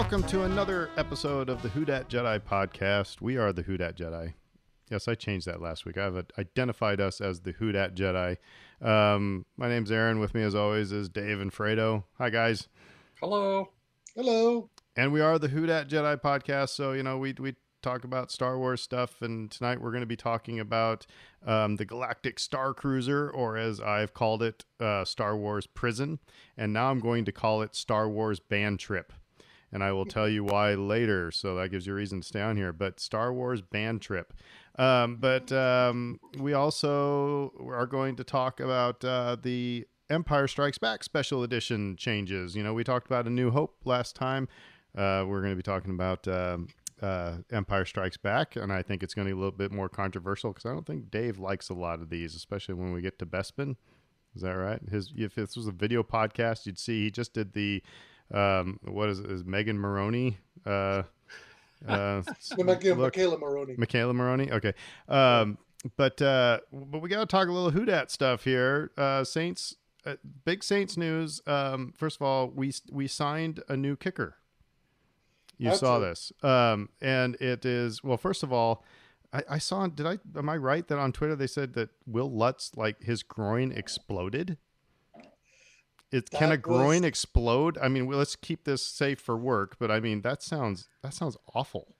welcome to another episode of the Who Dat Jedi podcast. We are the Who Dat Jedi. Yes, I changed that last week. I've identified us as the Who Dat Jedi. My name's Aaron. With me, as always, is Dave and Fredo. Hi, guys. Hello. Hello. And we are the Who Dat Jedi podcast. So, we talk about Star Wars stuff. And tonight we're going to be talking about the Galactic Star Cruiser, or as I've called it, Star Wars Prison. And now I'm going to call it Star Wars Band Trip. And I will tell you why later, so that gives you a reason to stay on here. But Star Wars Band Trip. But we also are going to talk about the Empire Strikes Back Special Edition changes. We talked about A New Hope last time. We're going to be talking about Empire Strikes Back, and I think it's going to be a little bit more controversial because I don't think Dave likes a lot of these, especially when we get to Bespin. Is that right? If this was a video podcast, you'd see he just did the... what is Megan Maroney? Michaela Maroney. Michaela Maroney. Okay. But we got to talk a little Who Dat stuff here. Saints, big Saints news. First of all, we signed a new kicker. You saw this. And it is, well, first of all, I saw, am I right that on Twitter they said that Will Lutz, like his groin exploded? Can a groin explode? I mean, let's keep this safe for work, but I mean, that sounds awful.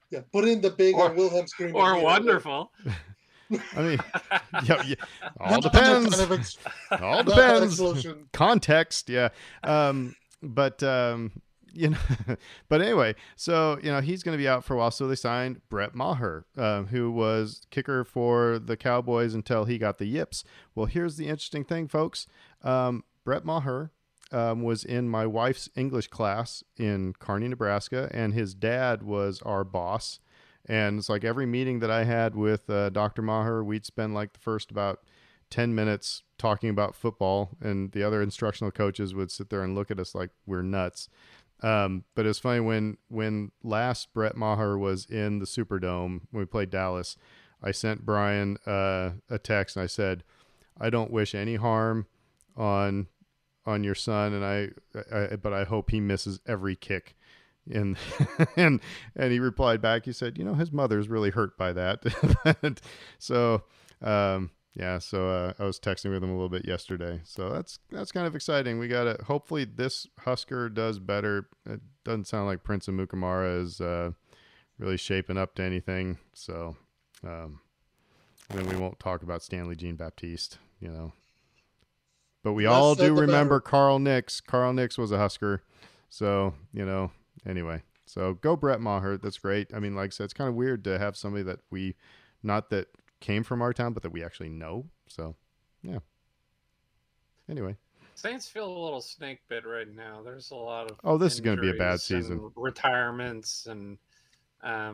Yeah, put in the big Wilhelm scream. Or wonderful. I mean, yeah, all depends. All depends. Context, yeah. But anyway, so, he's going to be out for a while. So they signed Brett Maher, who was kicker for the Cowboys until he got the yips. Well, here's the interesting thing, folks. Brett Maher was in my wife's English class in Kearney, Nebraska, and his dad was our boss. And it's like every meeting that I had with Dr. Maher, we'd spend like the first about 10 minutes talking about football, and the other instructional coaches would sit there and look at us like we're nuts. But it's funny when last Brett Maher was in the Superdome when we played Dallas, I sent Brian a text and I said, I don't wish any harm on your son, and but I hope he misses every kick. And he replied back. He said, his mother's really hurt by that. So I was texting with him a little bit yesterday. So that's kind of exciting. We got to, hopefully this Husker does better. It doesn't sound like Prince of Mukamara is really shaping up to anything. So then we won't talk about Stanley Jean-Baptiste, But we all do remember Carl Nix. Carl Nix was a Husker. So, anyway. So go Brett Maher. That's great. I mean, like I said, it's kind of weird to have somebody that not that came from our town, but that we actually know. So, yeah. Anyway. Saints feel a little snake bit right now. There's a lot of this is going to be a bad season. Retirements and I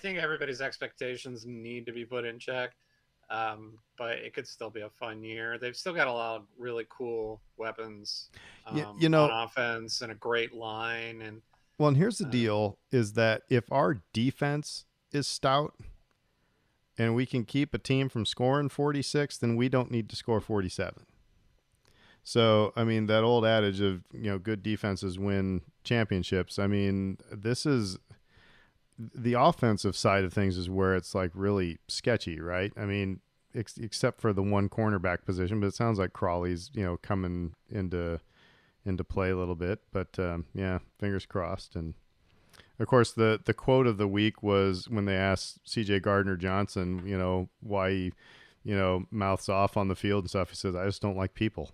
think everybody's expectations need to be put in check. But it could still be a fun year. They've still got a lot of really cool weapons on offense and a great line. And here's the deal is that if our defense is stout and we can keep a team from scoring 46, then we don't need to score 47. So, I mean, that old adage of, good defenses win championships. I mean, this is the offensive side of things is where it's like really sketchy, right? I mean, except for the one cornerback position, but it sounds like Crawley's, coming into play a little bit, but fingers crossed. And of course the quote of the week was when they asked CJ Gardner-Johnson, why he, mouths off on the field and stuff. He says, I just don't like people.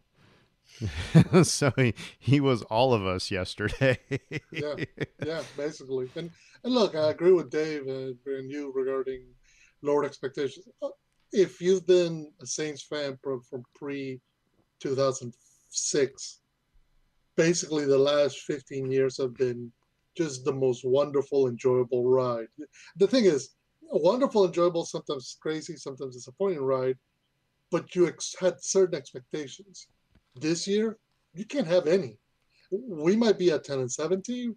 So he was all of us yesterday. yeah, basically. And look, I agree with Dave and you regarding lowered expectations. If you've been a Saints fan from pre-2006, basically the last 15 years have been just the most wonderful, enjoyable ride. The thing is, a wonderful, enjoyable, sometimes crazy, sometimes disappointing ride, but you had certain expectations. This year, you can't have any. We might be at 10-17.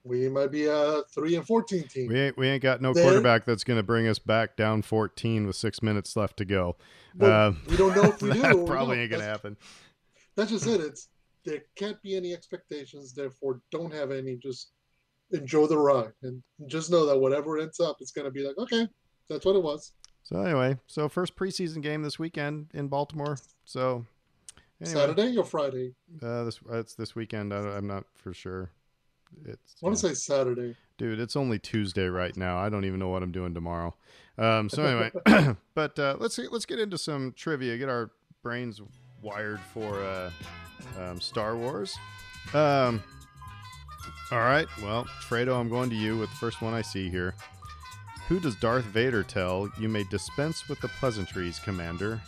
We might be a 3-14 team. We ain't got no quarterback that's going to bring us back down 14 with 6 minutes left to go. We don't know if we do. That probably ain't going to happen. That's just it. there can't be any expectations. Therefore, don't have any. Just enjoy the ride, and just know that whatever ends up, it's going to be like, okay, that's what it was. So anyway, so first preseason game this weekend in Baltimore. So anyway, Saturday or Friday? it's this weekend. I'm not for sure. It's I want to say Saturday. dude, it's only Tuesday right now. I don't even know what I'm doing tomorrow. So anyway, but let's get into some trivia. Get our brains wired for Star Wars. All right. Well, Fredo, I'm going to you with the first one I see here. Who does Darth Vader tell, "You may dispense with the pleasantries, Commander"?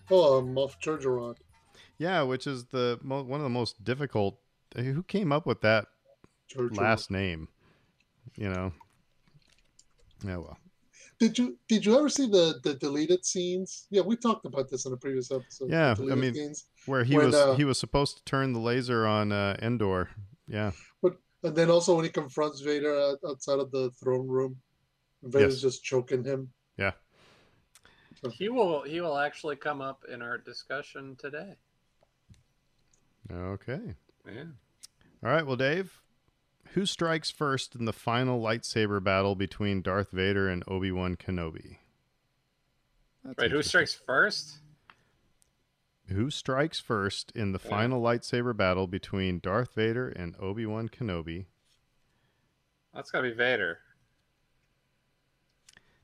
Oh, Moff Jerjerrod. Yeah, which is one of the most difficult. Who came up with that last name? You know. Yeah, well. Did you ever see the deleted scenes? Yeah, we talked about this in a previous episode. Yeah, I mean, scenes. where he was supposed to turn the laser on Endor. Yeah. And then also when he confronts Vader outside of the throne room, Vader's just choking him. Yeah. He will actually come up in our discussion today. Okay. Yeah. All right. Well, Dave, who strikes first in the final lightsaber battle between Darth Vader and Obi-Wan Kenobi? Wait, who strikes first? Who strikes first in the final lightsaber battle between Darth Vader and Obi-Wan Kenobi? That's gotta be Vader.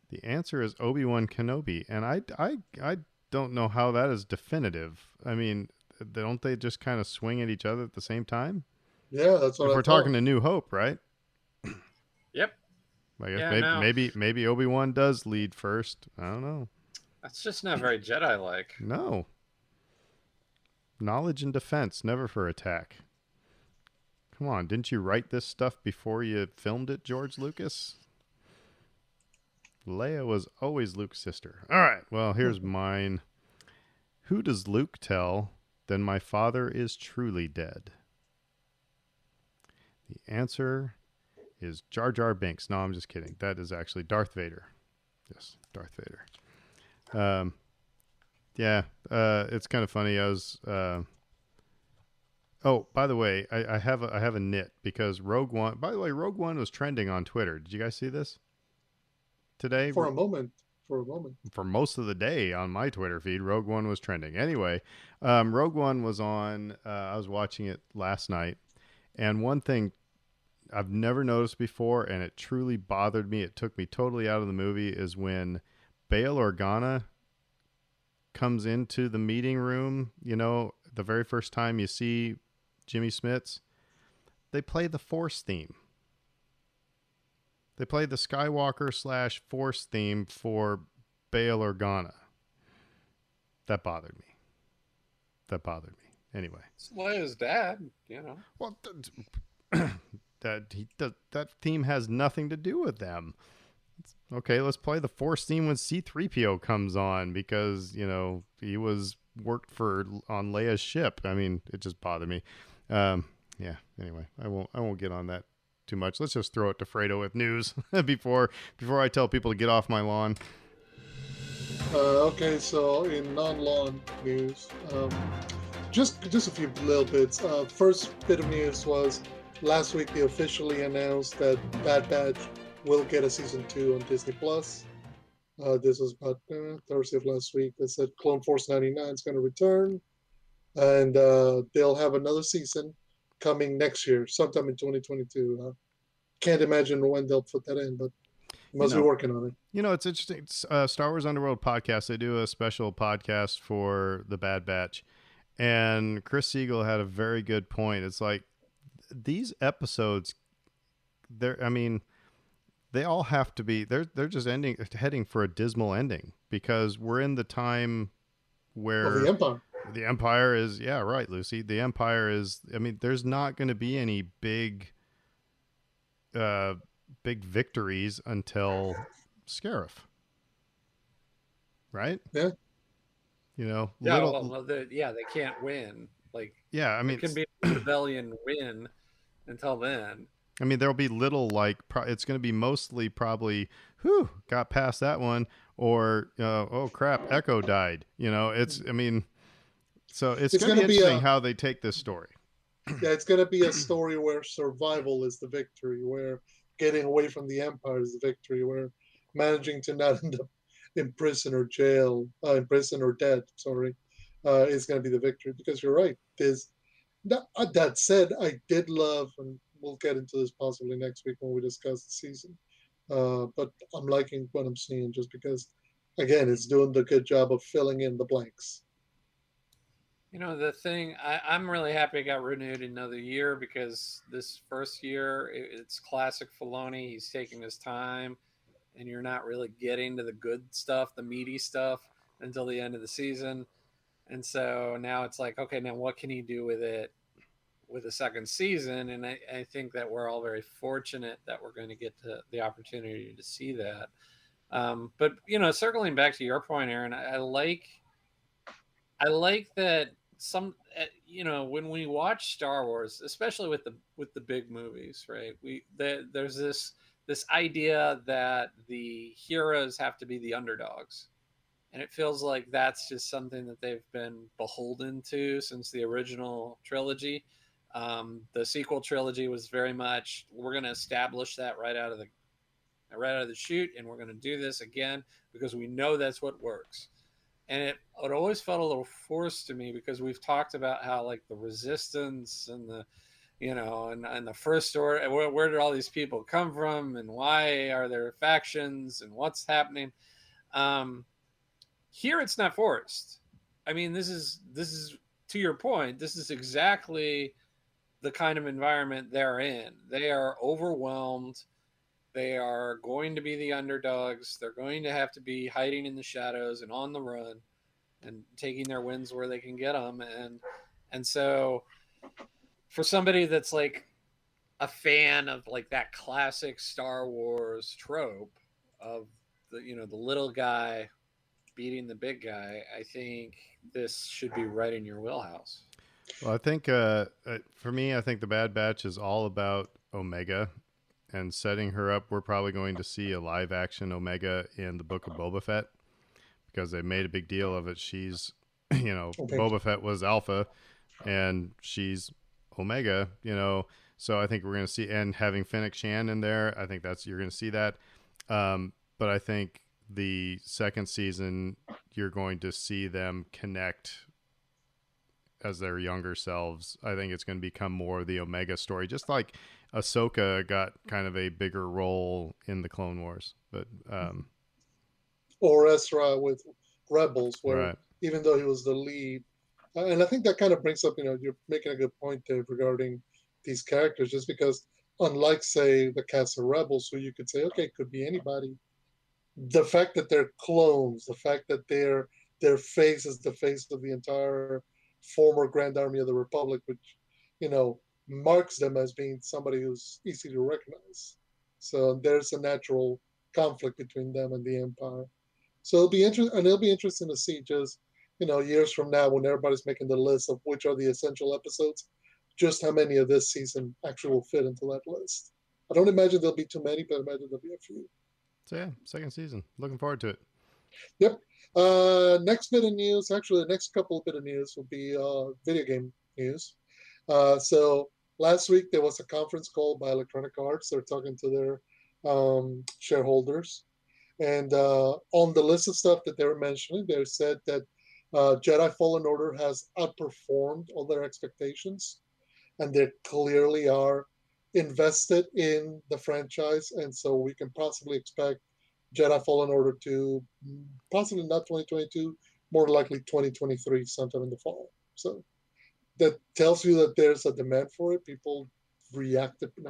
The answer is Obi-Wan Kenobi, and I don't know how that is definitive. I mean, don't they just kind of swing at each other at the same time? Yeah, that's what if we're talking to New Hope, right? Yep. I guess maybe Obi-Wan does lead first. I don't know. That's just not very Jedi-like. No. Knowledge and defense, never for attack. Come on, didn't you write this stuff before you filmed it, George Lucas? Leia was always Luke's sister. All right, well, here's mine. Who does Luke tell, "Then my father is truly dead"? The answer is Jar Jar Binks. No, I'm just kidding. That is actually Darth Vader. Yes, Darth Vader. Yeah, it's kind of funny. I was. Oh, by the way, I have a nit because Rogue One. By the way, Rogue One was trending on Twitter. Did you guys see this today? For a moment. For most of the day on my Twitter feed, Rogue One was trending. Anyway, Rogue One was on. I was watching it last night, and one thing I've never noticed before, and it truly bothered me. It took me totally out of the movie. Is when Bail Organa comes into the meeting room, you know, the very first time you see Jimmy Smits, they play the Force theme. They play the Skywalker / Force theme for Bail Organa. That bothered me. Anyway. It's Leia's dad, you know. Well, that theme has nothing to do with them. Okay, let's play the Force theme when C-3PO comes on because, you know, he worked on Leia's ship. I mean, it just bothered me. Yeah, anyway, I won't get on that too much. Let's just throw it to Fredo with news before I tell people to get off my lawn. Okay, so in non-lawn news, just a few little bits. First bit of news was last week they officially announced that Bad Batch will get a season 2 on Disney Plus. This was about Thursday of last week. They said Clone Force 99 is going to return, and they'll have another season coming next year, sometime in 2022. Can't imagine when they'll put that in, but must be working on it. You know, it's interesting. Star Wars Underworld podcast. They do a special podcast for the Bad Batch, and Chris Siegel had a very good point. It's like these episodes, they all have to be. They're just heading for a dismal ending because we're in the time where the Empire is. Yeah, right, Lucy. The Empire is. I mean, there's not going to be any big victories until Scarif, right? Yeah. You know. They can't win. Like. Yeah, I mean, it can be a rebellion win until then. I mean, there'll be little it's going to be mostly probably, got past that one, or oh crap, Echo died. You know, it's. I mean, So it's It's going to going be to be interesting a how they take this story. yeah, it's going to be a story where survival is the victory, where getting away from the empire is the victory, where managing to not end up in prison or jail, in prison or dead, sorry, is going to be the victory. Because you're right. That said, I did love, and we'll get into this possibly next week when we discuss the season. But I'm liking what I'm seeing just because, again, it's doing the good job of filling in the blanks. The thing, I'm really happy it got renewed another year because this first year, it's classic Filoni. He's taking his time, and you're not really getting to the good stuff, the meaty stuff, until the end of the season. And so now it's like, okay, now what can he do with it with a second season? And I think that we're all very fortunate that we're going to get the opportunity to see that. But, circling back to your point, Aaron, I like that when we watch Star Wars, especially with the big movies, right? There's this idea that the heroes have to be the underdogs, and it feels like that's just something that they've been beholden to since the original trilogy. The sequel trilogy was very much, we're going to establish that right out of the chute, and we're going to do this again because we know that's what works. And it always felt a little forced to me because we've talked about how like the resistance and the and the first order, where did all these people come from and why are there factions and what's happening. Here it's not forced. I mean, this is to your point, this is exactly the kind of environment they're in. They are overwhelmed. They are going to be the underdogs. They're going to have to be hiding in the shadows and on the run and taking their wins where they can get them. And so for somebody that's like a fan of like that classic Star Wars trope of the little guy beating the big guy, I think this should be right in your wheelhouse. Well, I think for me, I think the Bad Batch is all about Omega and setting her up. We're probably going to see a live action Omega in the Book of Boba Fett because they made a big deal of it. She's, Boba Fett was Alpha and she's Omega, so I think we're going to see, and having Fennec Shan in there, I think you're going to see that. But I think the second season, you're going to see them connect as their younger selves. I think it's going to become more of the Omega story, just like Ahsoka got kind of a bigger role in the Clone Wars. But or Ezra with Rebels, where right. even though he was the lead, and I think that kind of brings up, you're making a good point, Dave, regarding these characters, just because unlike, say, the cast of Rebels, who you could say, okay, it could be anybody, the fact that they're clones, the fact that their face is the face of the entire former Grand Army of the Republic, which, marks them as being somebody who's easy to recognize. So there's a natural conflict between them and the Empire. So it'll be interesting to see just, years from now when everybody's making the list of which are the essential episodes, just how many of this season actually will fit into that list. I don't imagine there'll be too many, but I imagine there'll be a few. So yeah, second season. Looking forward to it. Yep. Next bit of news, actually the next couple of bit of news will be video game news. So last week there was a conference call by Electronic Arts. They're talking to their shareholders. And on the list of stuff that they were mentioning, they said that Jedi Fallen Order has outperformed all their expectations. And they clearly are invested in the franchise. And so we can possibly expect Jedi Fallen Order to possibly not 2022, more likely 2023, sometime in the fall. So that tells you that there's a demand for it. People reacted in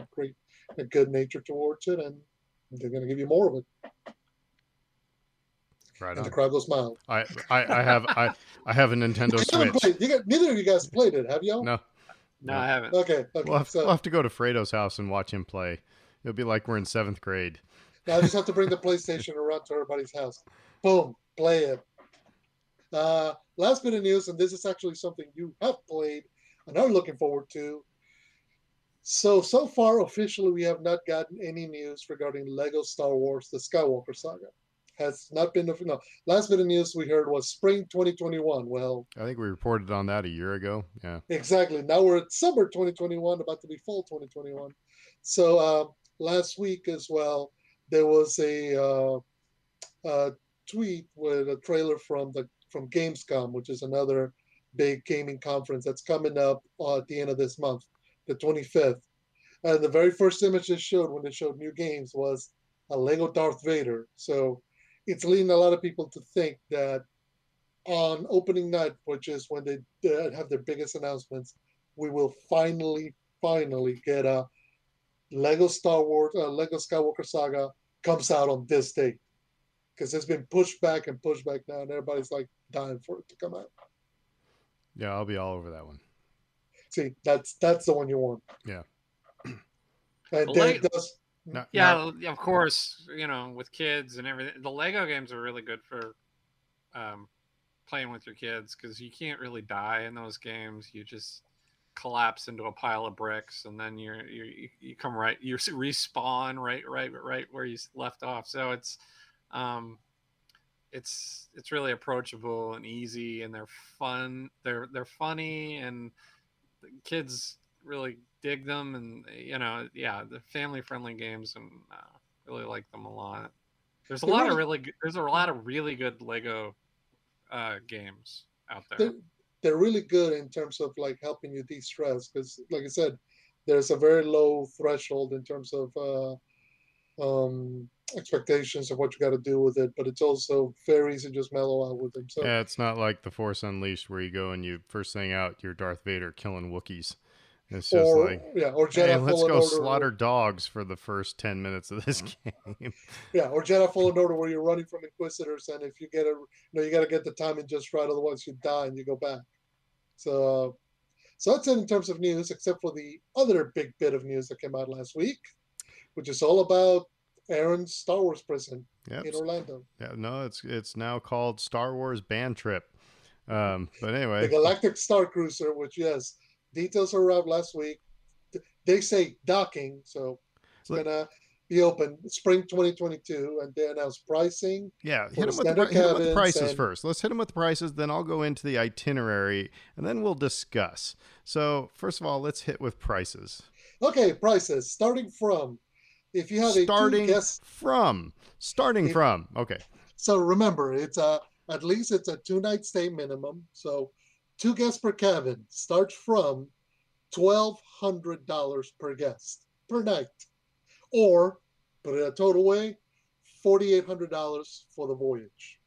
a good nature towards it, and they're going to give you more of it. Right and on. the crowd goes mild. I have a Nintendo Switch. Neither of you guys played it, have y'all? No, I haven't. Okay. We'll have to go to Fredo's house and watch him play. It'll be like we're in 7th grade. Now I just have to bring the PlayStation around to everybody's house. Boom, play it. Last bit of news, and this is actually something you have played and are looking forward to. So far, officially, we have not gotten any news regarding Lego Star Wars: The Skywalker Saga. has not been, no, last bit of news we heard was spring 2021. Well, I think we reported on that a year ago. Yeah. exactly. Now we're at summer 2021, about to be fall 2021. So last week as well, there was a tweet with a trailer from Gamescom, which is another big gaming conference that's coming up at the end of this month, the 25th. And the very first image they showed when they showed new games was a Lego Darth Vader. So it's leading a lot of people to think that on opening night, which is when they have their biggest announcements, we will finally get a Lego Star Wars, Lego Skywalker Saga comes out on this date, because it's been pushed back and pushed back now, and everybody's like dying for it to come out. Yeah, I'll be all over that one. See, that's the one you want. Yeah. And Dave does. Of course, with kids and everything, the Lego games are really good for playing with your kids, because you can't really die in those games. You just collapse into a pile of bricks, and then you come you respawn right where you left off. So it's really approachable and easy, and they're fun. They're funny, and the kids really dig them, and the family friendly games, and really like them a lot. There's a lot of really good Lego games out there. They're really good in terms of like helping you de-stress, because like I said, there's a very low threshold in terms of expectations of what you got to do with it, but it's also very easy to just mellow out with them. So yeah, it's not like the Force Unleashed where you go and you first thing out, you're Darth Vader killing Wookiees. It's just or Jedi hey, let's go Order, slaughter dogs for the first 10 minutes of this game. Yeah, or Jedi Fallen Order, where you're running from Inquisitors, and if you get you got to get the timing just right, otherwise you die and you go back. So that's it in terms of news, except for the other big bit of news that came out last week, which is all about Aaron's Star Wars prison in Orlando. Yeah, no, it's now called Star Wars Band Trip. But anyway, the Galactic Star Cruiser, which yes, details arrived last week. They say docking, so it's gonna be open spring 2022, and they announced pricing. Yeah, hit them with the prices first. Let's hit them with the prices, then I'll go into the itinerary, and then we'll discuss. So first of all, let's hit with prices. Okay, prices starting from. If you have starting from. Okay. So remember, it's at least it's a 2-night stay minimum. So 2 guests per cabin starts from $1,200 per guest per night, or put it a total way, $4,800 for the voyage.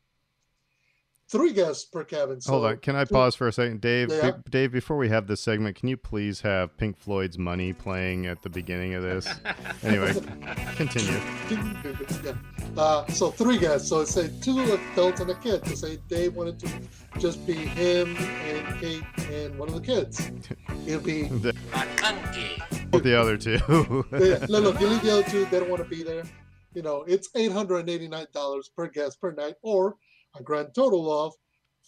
3 guests per cabin. So hold on, can I pause for a second, Dave? Yeah. Dave, before we have this segment, can you please have Pink Floyd's "Money" playing at the beginning of this? Anyway, continue. Yeah. So 3 guests. So say 2 adults and a kid. So say Dave wanted to just be him and Kate and one of the kids. It'll be the other 2. Look, you leave the other 2. They don't want to be there. It's $889 per guest per night, or a grand total of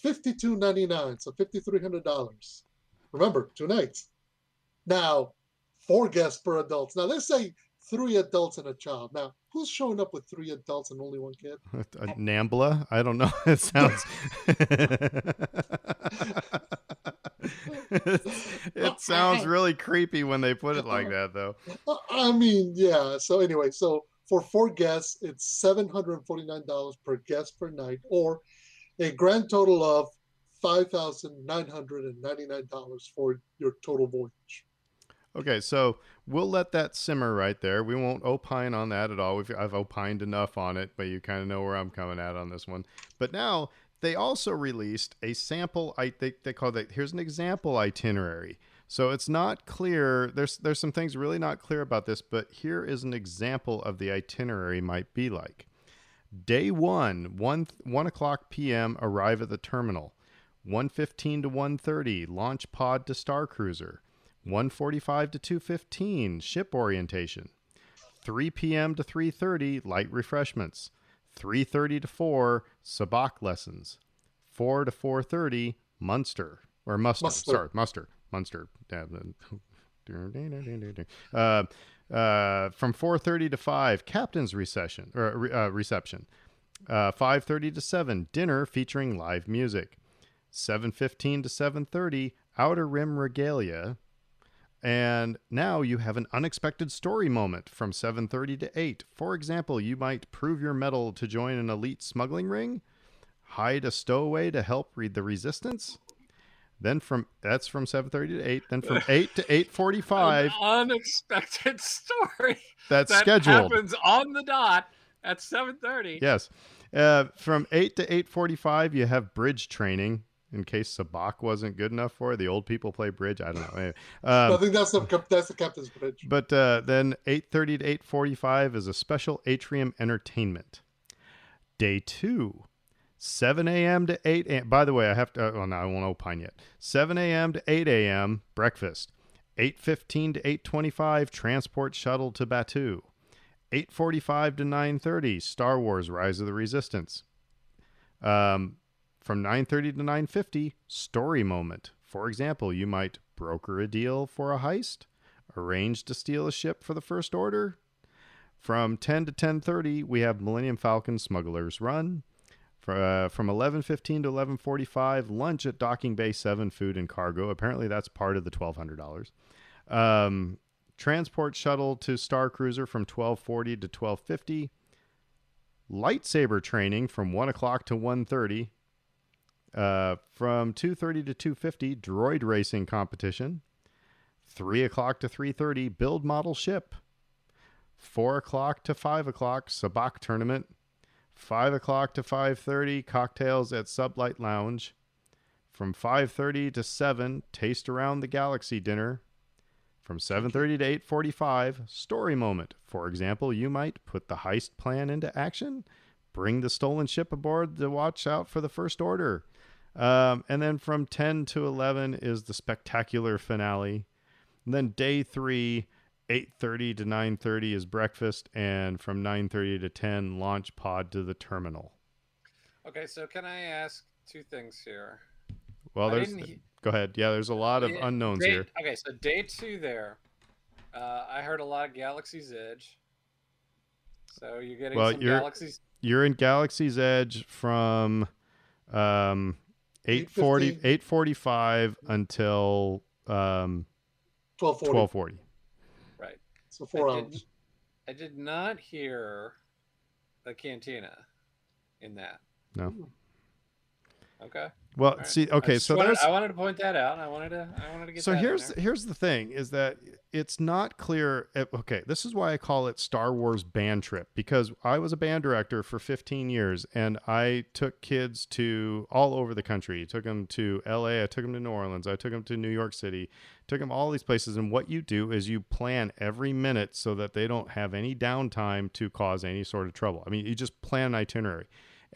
$5,299, so $5,300. Remember, 2 nights. Now, 4 guests per adult. Now, let's say 3 adults and a child. Now, who's showing up with 3 adults and only 1 kid? Nambla? I don't know. It sounds. It sounds really creepy when they put it like that, though. I mean, yeah. So anyway, for 4 guests, it's $749 per guest per night, or a grand total of $5,999 for your total voyage. Okay, so we'll let that simmer right there. We won't opine on that at all. I've opined enough on it, but you kind of know where I'm coming at on this one. But now they also released a sample. They call it. Here's an example itinerary. So it's not clear. There's some things really not clear about this, but here is an example of the itinerary might be like. Day 1, 1 o'clock p.m. arrive at the terminal. 1:15 to 1:30 launch pod to Star Cruiser. 1:45 to 2:15 ship orientation. 3 p.m. to 3:30 light refreshments. 3:30 to 4 sabacc lessons. 4 to 4:30 muster. Muster. From 4:30 to 5 captain's reception. 5:30 to 7, dinner featuring live music. 7:15 to 7:30, Outer Rim Regalia. And now you have an unexpected story moment from 7:30 to 8. For example, you might prove your mettle to join an elite smuggling ring, hide a stowaway to help read the resistance. Then that's from 7:30 to 8. Then from 8 to 8:45, an unexpected story that's that scheduled. happens on the dot at 7:30. Yes. From 8 to 8:45, you have bridge training in case Sabak wasn't good enough for it. The old people play bridge. I don't know. Anyway, I think that's the captain's bridge. But then 8:30 to 8:45 is a special atrium entertainment. Day 2, 7 a.m. to 8 a.m. By the way, I have to. Oh no, I won't opine yet. 7 a.m. to 8 a.m. breakfast. 8:15 to 8:25 transport shuttle to Batuu. 8:45 to 9:30 Star Wars: Rise of the Resistance. From 9:30 to 9:50 story moment. For example, you might broker a deal for a heist, arrange to steal a ship for the First Order. From 10 to 10:30 we have Millennium Falcon Smuggler's Run. From 11:15 to 11:45 lunch at Docking Bay 7 Food and Cargo. Apparently that's part of the $1,200. Transport shuttle to Star Cruiser from 12:40 to 12:50. Lightsaber training from 1 o'clock to 1:30. From 2:30 to 2:50 droid racing competition. 3 o'clock to 3:30 build model ship. 4 o'clock to 5 o'clock Sabak tournament. 5 o'clock to 5:30 cocktails at Sublight Lounge. From 5:30 to 7 taste around the galaxy dinner. From 7:30 to 8:45 story moment. For example, you might put the heist plan into action, bring the stolen ship aboard to watch out for the First Order. And then from 10 to 11 is the spectacular finale. And then day 3, 8:30 to 9:30 is breakfast, and from 9:30 to 10 launch pod to the terminal. Okay, so can I ask two things here? Well, go ahead. Yeah, there's a lot of unknowns here. Okay, so day 2 there, I heard a lot of Galaxy's Edge. So you're getting some Galaxy's. You're in Galaxy's Edge from 8:45 until 12:40. Right. So 4 hours. I did not hear the cantina in that. No. Okay. Well, right. see, okay, so I wanted to point that out. I wanted to get. So that here's the thing: is that it's not clear. Okay, this is why I call it Star Wars band trip, because I was a band director for 15 years, and I took kids to all over the country. I took them to L.A. I took them to New Orleans. I took them to New York City. Took them all these places, and what you do is you plan every minute so that they don't have any downtime to cause any sort of trouble. I mean, you just plan an itinerary.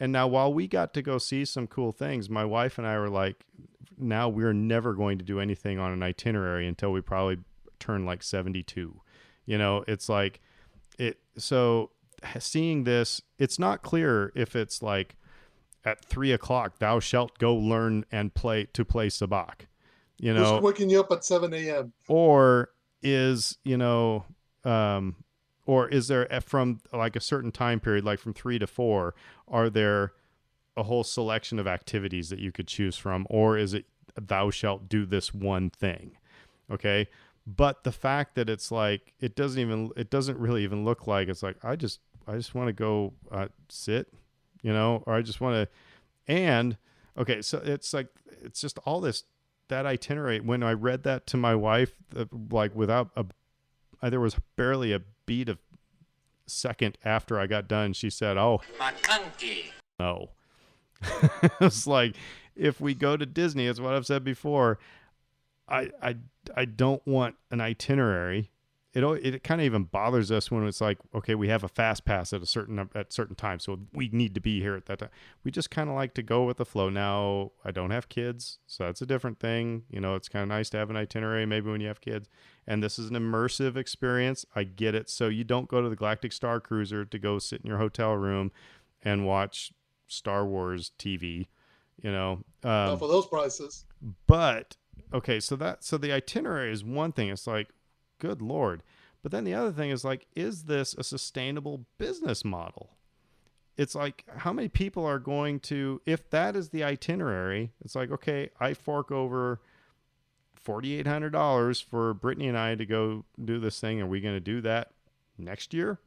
And now, while we got to go see some cool things, my wife and I were like, now we're never going to do anything on an itinerary until we probably turn like 72. You know, it's like so seeing this, it's not clear if it's like at 3 o'clock, thou shalt go learn and play Sabak, you know, who's waking you up at 7 a.m. or is, or is there from like a certain time period, like from 3 to 4, are there a whole selection of activities that you could choose from? Or is it thou shalt do this one thing? Okay. But the fact that it's like, it doesn't really even look like it's like, I just want to go sit, or I just want to, and okay. So it's like, it's just all this, that itinerary. When I read that to my wife, like without there was barely a beat of second after I got done, she said, "Oh, no." It's like, if we go to Disney, it's what I've said before, I don't want an itinerary. It kind of even bothers us when it's like, okay, we have a fast pass at certain time, so we need to be here at that time. We just kind of like to go with the flow. Now, I don't have kids, so that's a different thing. It's kind of nice to have an itinerary maybe when you have kids. And this is an immersive experience. I get it. So you don't go to the Galactic Star Cruiser to go sit in your hotel room and watch Star Wars TV, not for those prices. But okay, so the itinerary is one thing. It's like, good Lord. But then the other thing is like, is this a sustainable business model? it's like, how many people are going to, if that is the itinerary, it's like, okay, I fork over $4,800 for Brittany and I to go do this thing. Are we going to do that next year?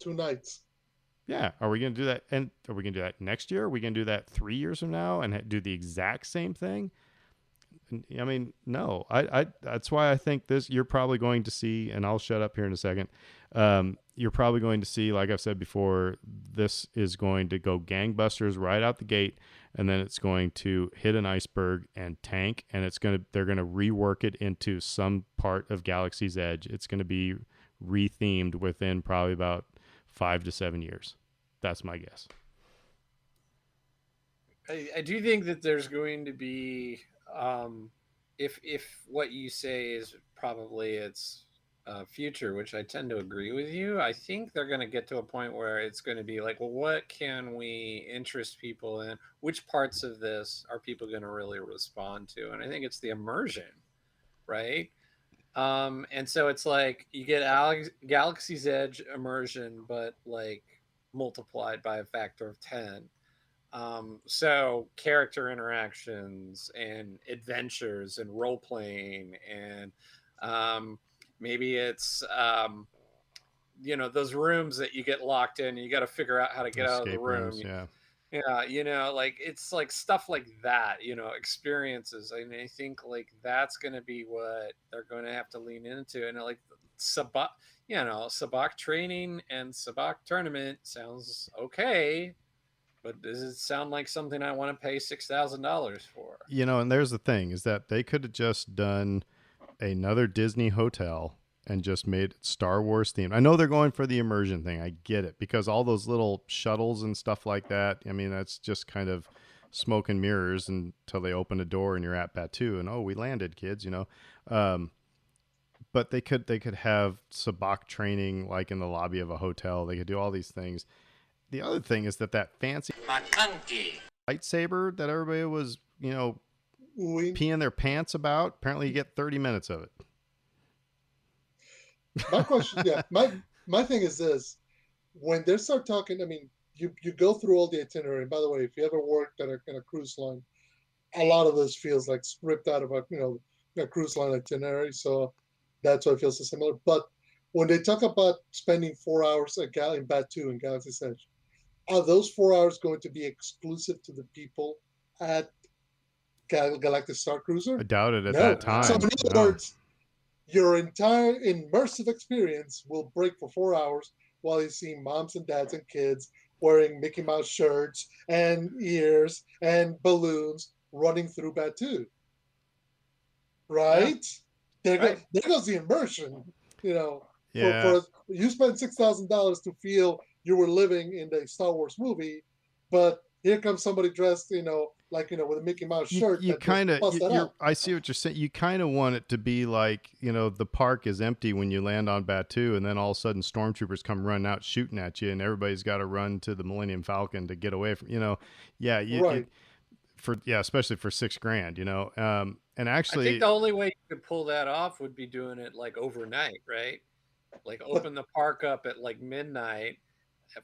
2 nights. Yeah. Are we going to do that? And are we going to do that next year? Are we going to do that 3 years from now and do the exact same thing? I mean, no. I that's why I think this, you're probably going to see, and I'll shut up here in a second. You're probably going to see, like I've said before, this is going to go gangbusters right out the gate, and then it's going to hit an iceberg and tank, and they're going to rework it into some part of Galaxy's Edge. It's going to be rethemed within probably about 5 to 7 years. That's my guess. I do think that there's going to be, if what you say is probably its future, which I tend to agree with you, I think they're going to get to a point where it's going to be like, well, what can we interest people in? Which parts of this are people going to really respond to? And I think it's the immersion, right? And so it's like you get Galaxy's Edge immersion, but like multiplied by a factor of 10. So character interactions and adventures and role playing, and maybe it's those rooms that you get locked in and you got to figure out how to get out of the room. Rooms, yeah. Yeah, like it's like stuff like that, experiences. And I think like that's going to be what they're going to have to lean into. And like Sabacc training and Sabacc tournament sounds okay, but does it sound like something I want to pay $6,000 for? And there's the thing, is that they could have just done another Disney hotel and just made Star Wars themed. I know they're going for the immersion thing. I get it, because all those little shuttles and stuff like that, I mean, that's just kind of smoke and mirrors until they open a door and you're at Batuu and, oh, we landed, kids, but they could have Sabacc training like in the lobby of a hotel. They could do all these things. The other thing is that fancy lightsaber that everybody was, peeing their pants about, apparently you get 30 minutes of it. My question, my thing is this: when they start talking, I mean, you go through all the itinerary. And by the way, if you ever worked at a cruise line, a lot of this feels like ripped out of a cruise line itinerary. So that's why it feels so similar. But when they talk about spending 4 hours in Batuu in Galaxy's Edge, are those 4 hours going to be exclusive to the people at Galactic Star Cruiser? I doubt it at that time. So in other words, your entire immersive experience will break for 4 hours while you see moms and dads and kids wearing Mickey Mouse shirts and ears and balloons running through Batuu. Right? Yeah. There goes the immersion. Yeah. You spent $6,000 to feel you were living in the Star Wars movie, but here comes somebody dressed, with a Mickey Mouse shirt. I see what you're saying. You kind of want it to be like, the park is empty when you land on Batuu, and then all of a sudden stormtroopers come running out shooting at you, and everybody's got to run to the Millennium Falcon to get away from, right. Especially for $6,000, and actually, I think the only way you could pull that off would be doing it like overnight, right? Like open the park up at like midnight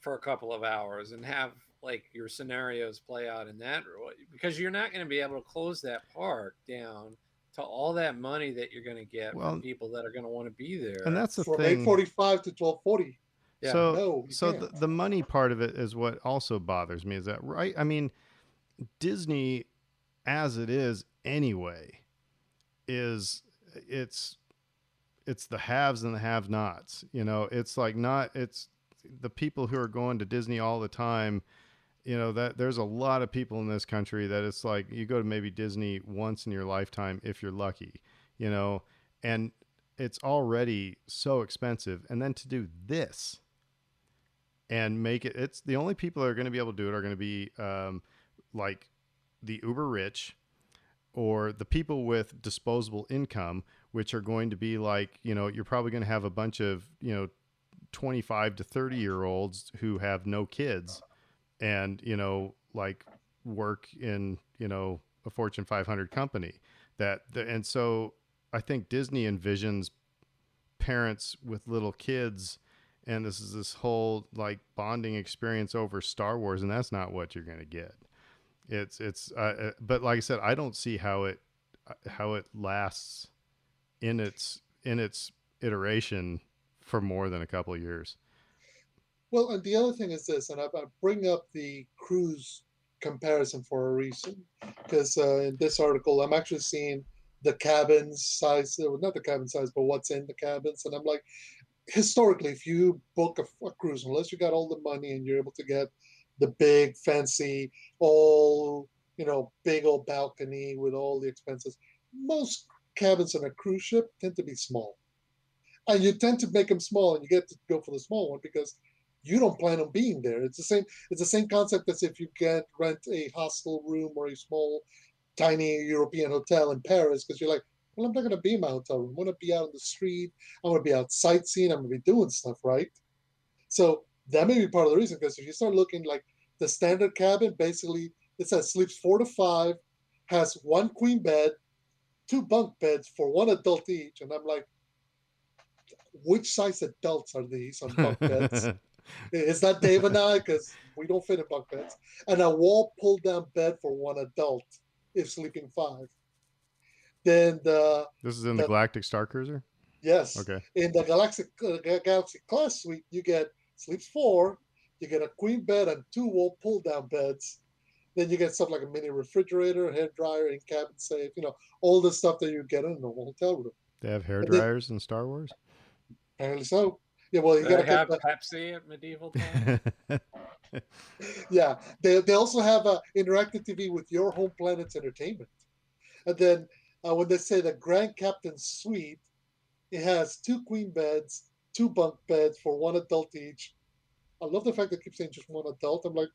for a couple of hours and have like your scenarios play out in that, because you're not going to be able to close that park down to all that money that you're going to get from people that are going to want to be there. And that's the from thing. 8:45 to 12:40. Yeah. So the money part of it is what also bothers me. Is that right? I mean, Disney, as it is anyway, it's the haves and the have-nots. It's like it's the people who are going to Disney all the time. That there's a lot of people in this country that it's like you go to maybe Disney once in your lifetime if you're lucky, and it's already so expensive. And then to do this and make it's the only people that are going to be able to do it are going to be like the uber rich or the people with disposable income, which are going to be like, you're probably going to have a bunch of, 25 to 30-year-olds who have no kids and, like work in, a Fortune 500 company and so I think Disney envisions parents with little kids and this whole like bonding experience over Star Wars, and that's not what you're going to get. But like I said, I don't see how it lasts in its iteration for more than a couple of years. Well, and the other thing is this, and I bring up the cruise comparison for a reason, because in this article, I'm actually seeing the cabin size, not the cabin size, but what's in the cabins, and I'm like, historically, if you book a cruise, unless you got all the money and you're able to get the big, fancy, all big old balcony with all the expenses, most cabins on a cruise ship tend to be small, and you tend to make them small, and you get to go for the small one because you don't plan on being there. It's the same. It's the same concept as if you rent a hostel room or a small, tiny European hotel in Paris because you're like, well, I'm not going to be in my hotel room. I'm going to be out on the street. I'm going to be out sightseeing. I'm going to be doing stuff, right? So that may be part of the reason, because if you start looking like the standard cabin, basically it says sleeps 4 to 5, has 1 queen bed, 2 bunk beds for 1 adult each, and I'm like, which size adults are these on bunk beds? Is that Dave and I? Because we don't fit in bunk beds. And a wall pull down bed for 1 adult if sleeping 5. Then this is in the Galactic Star Cruiser? Yes. Okay. In the Galaxy Class Suite, you get sleeps 4, you get a queen bed and 2 wall pull down beds. Then you get stuff like a mini refrigerator, hair dryer, in cabin safe, all the stuff that you get in a normal hotel room. They have hair dryers in Star Wars? Apparently so. Yeah, well, you got to have Pepsi at medieval times. Yeah, they also have interactive TV with your home planet's entertainment. And then when they say the Grand Captain's Suite, it has 2 queen beds, 2 bunk beds for 1 adult each. I love the fact they keep saying just 1 adult. I'm like,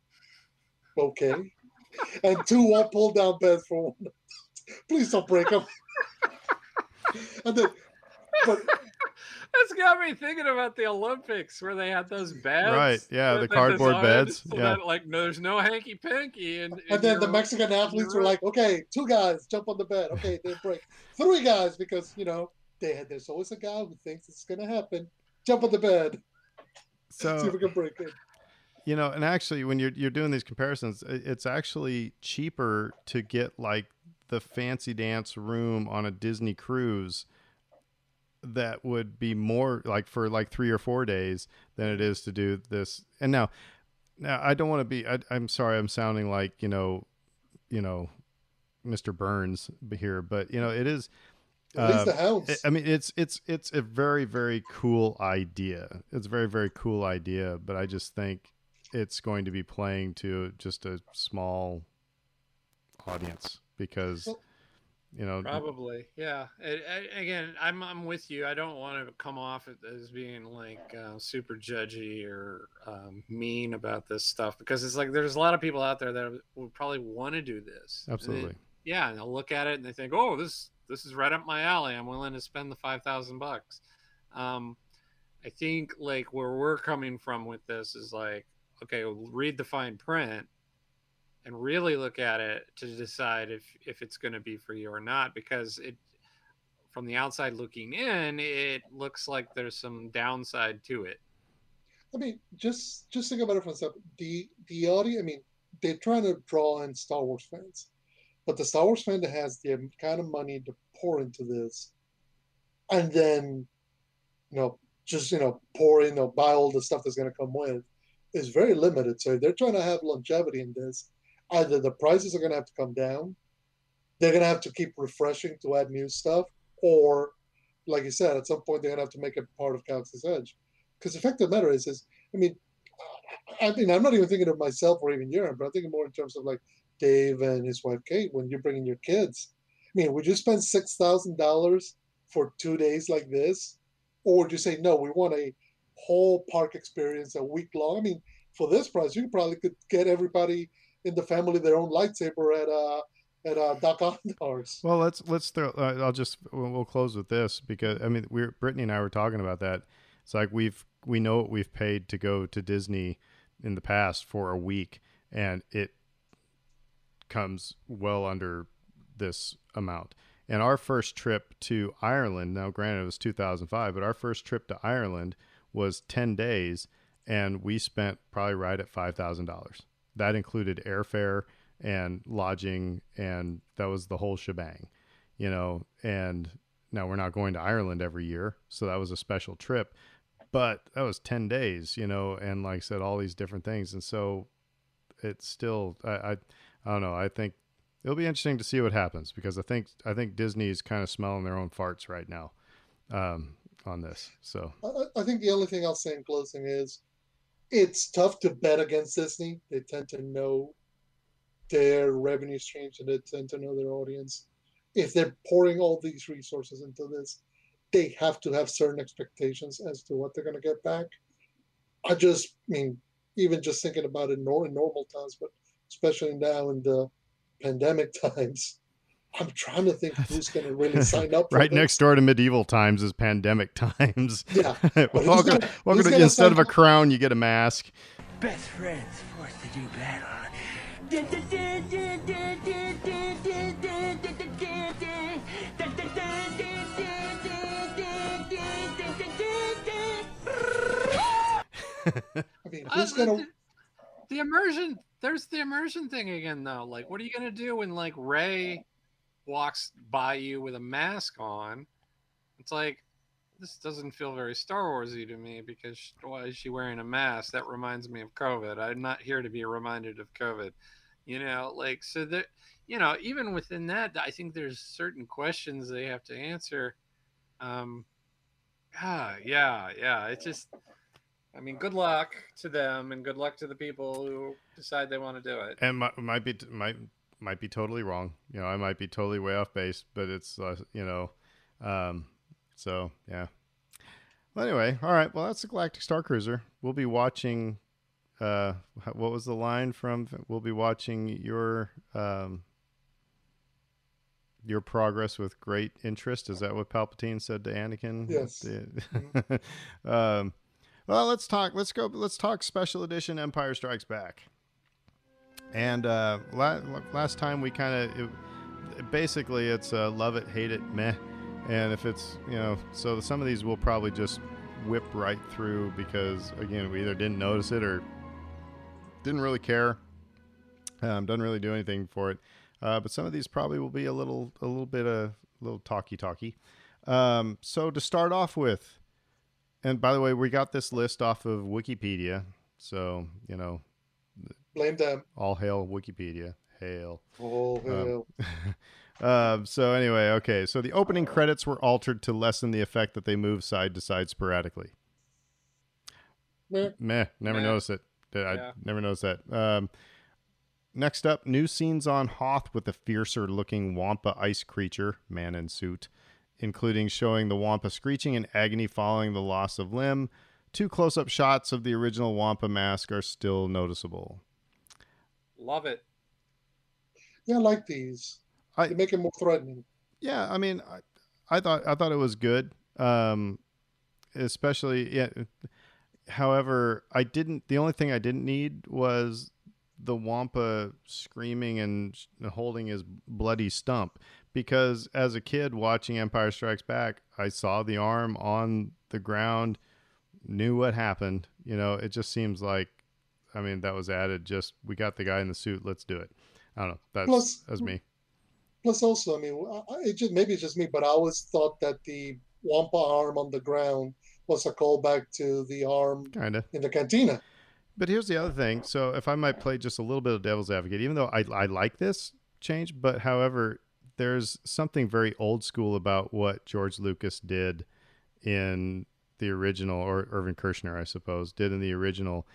okay. And 2 wall pull down beds for 1 adult. Please don't break them. And then, but that's got me thinking about the Olympics where they had those beds. Right. Yeah, the cardboard beds. So yeah. that, like, there's no hanky panky. And then the Mexican athletes were like, okay, 2 guys jump on the bed. Okay, they break. 3 guys because there's always a guy who thinks it's gonna happen. Jump on the bed. So see if we can break it. And actually, when you're doing these comparisons, it's actually cheaper to get like the fancy dance room on a Disney cruise that would be more like for like 3 or 4 days than it is to do this. And now I don't want to be, I'm sorry, I'm sounding like, Mr. Burns here, but it is, at least the house. I mean, it's a very, very cool idea. It's a very, very cool idea, but I just think it's going to be playing to just a small audience because, probably, yeah. Again, I'm with you. I don't want to come off as being like super judgy or mean about this stuff, because it's like there's a lot of people out there that would probably want to do this. Absolutely. And they'll look at it and they think, oh, this is right up my alley. I'm willing to spend the $5,000. I think like where we're coming from with this is like, okay, read the fine print and really look at it to decide if it's going to be for you or not, because from the outside looking in, it looks like there's some downside to it. I mean, just think about it for a second. The audience, I mean, they're trying to draw in Star Wars fans, but the Star Wars fan that has the kind of money to pour into this, and then, just pour in, buy all the stuff that's going to come with, is very limited. So if they're trying to have longevity in this, either the prices are going to have to come down, they're going to have to keep refreshing to add new stuff, or, like you said, at some point they're going to have to make it part of Galaxy's Edge. Because the fact of the matter is, I mean, I'm not even thinking of myself or even Jurgen, but I'm thinking more in terms of like Dave and his wife Kate when you're bringing your kids. I mean, would you spend $6,000 for 2 days like this, or would you say no? We want a whole park experience a week long. I mean, for this price, you probably could get everybody in the family their own lightsaber at Doc Ondar's. Well, let's throw. We'll close with this because I mean, Brittany and I were talking about that. It's like we know what we've paid to go to Disney in the past for a week, and it comes well under this amount. And our first trip to Ireland, now granted it was 2005, but our first trip to Ireland was 10 days, and we spent probably right at $5,000. That included airfare and lodging, and that was the whole shebang, and now we're not going to Ireland every year, so that was a special trip, but that was 10 days, and like I said, all these different things. And so it's still, I don't know. I think it'll be interesting to see what happens, because I think Disney is kind of smelling their own farts right now on this. So I think the only thing I'll say in closing is it's tough to bet against Disney. They tend to know their revenue streams, and they tend to know their audience. If they're pouring all these resources into this, they have to have certain expectations as to what they're going to get back. Even just thinking about it in normal times, but especially now in the pandemic times, I'm trying to think who's going to really sign up for right this. Next door to medieval times is pandemic times. Yeah. welcome to instead of a crown, you get a mask. Best friends forced to do battle. Who's gonna... the immersion? There's the immersion thing again, though. Like, what are you gonna do when like Rey walks by you with a mask on? It's like, this doesn't feel very Star Warsy to me, because why is she wearing a mask? That reminds me of COVID. I'm not here to be reminded of COVID. So that, even within that, I think there's certain questions they have to answer. It's just, good luck to them, and good luck to the people who decide they want to do it. And might be totally wrong. I might be totally way off base, but it's so yeah. Well, anyway, all right. Well, that's the Galactic Star Cruiser. We'll be watching. What was the line from? We'll be watching your progress with great interest. Is that what Palpatine said to Anakin? Yes. Well, let's talk Special Edition Empire Strikes Back. And last time we basically it's love it, hate it, meh. And if it's, so some of these we'll probably just whip right through, because again, we either didn't notice it or didn't really care. Doesn't really do anything for it. But some of these probably will be a little talky. So to start off with, and by the way, we got this list off of Wikipedia. So, blame them. All hail Wikipedia. Hail. All hail. So anyway, okay. So the opening credits were altered to lessen the effect that they move side to side sporadically. Meh. Never noticed it. I never noticed that. Next up, new scenes on Hoth with a fiercer looking Wampa ice creature, man in suit, including showing the Wampa screeching in agony following the loss of limb. 2 close-up shots of the original Wampa mask are still noticeable. Love it. Yeah, I like these. They make it more threatening. Yeah, I thought it was good. Especially, yeah. However, the only thing I didn't need was the Wampa screaming and holding his bloody stump, because as a kid watching Empire Strikes Back, I saw the arm on the ground, knew what happened. It just seems like, that was added. Just, we got the guy in the suit, let's do it. I don't know. That's me. Plus, also, maybe it's just me, but I always thought that the Wampa arm on the ground was a callback to the arm in the cantina. But here's the other thing. So if I might play just a little bit of devil's advocate, even though I like this change, but however, there's something very old school about what George Lucas did in the original, or Irvin Kershner, I suppose, did in the original,